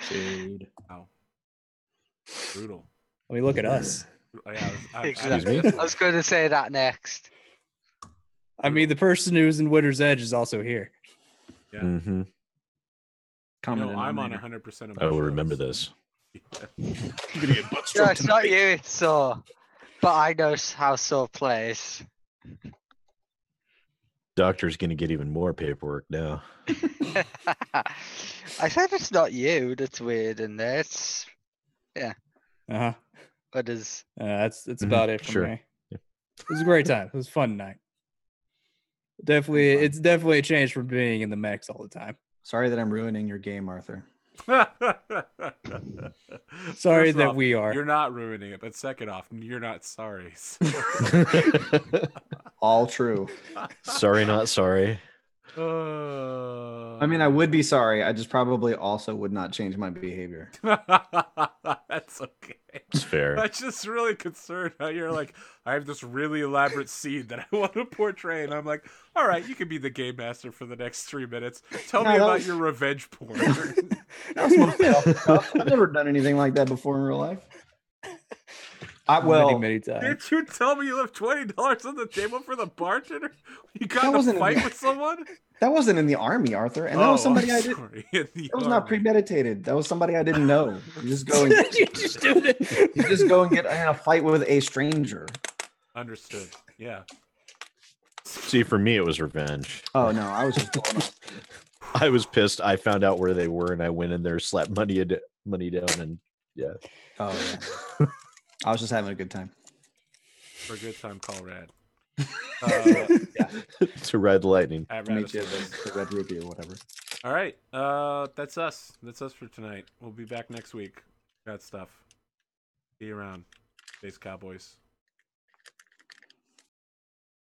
Shade. wow, brutal. I mean, look at us. Oh, yeah, Excuse me? I was going to say that next. I mean, the person who's in Winter's Edge is also here. Yeah. Mm-hmm. I'm on 100% of. I will remember this. I'm gonna get butt No, stroked it's not you, it's Saw. But I know how Saw plays. Doctor's gonna get even more paperwork now. I said it's not you. That's weird, and it's Uh-huh. what is That's Mhm, about it for sure. me. Yeah. It was a great time. It was a fun night. It's definitely a change from being in the mechs all the time. Sorry that I'm ruining your game, Arthur. Sorry First that off, we are. You're not ruining it, but second off, you're not sorry. All true. Sorry, not sorry. I mean, I would be sorry. I just probably also would not change my behavior. That's okay. It's fair. I'm just really concerned how you're like, I have this really elaborate scene that I want to portray, and I'm like, all right, you can be the game master for the next 3 minutes. Tell No, me that about was- your revenge porn. That was mostly off the cuff. I've never done anything like that before in real life. Many times. Did you tell me you left $20 on the table for the bartender? You got That in a wasn't fight in the- with someone? that wasn't in the army, Arthur, and that was somebody I did. Sorry. That was not premeditated. That was somebody I didn't know. You just go and You just do it. you just go and get in a fight with a stranger. Understood. Yeah. See, for me, it was revenge. Oh no, I was just going off. I was pissed. I found out where they were, and I went in there, slapped money down, and yeah. Oh yeah. I was just having a good time. For a good time, call Rad. To ride the lightning. At Meet you at Raddosaurus. the Red Ruby or whatever. All right. That's us. That's us for tonight. We'll be back next week. Got stuff. See you around. Space Cowboys.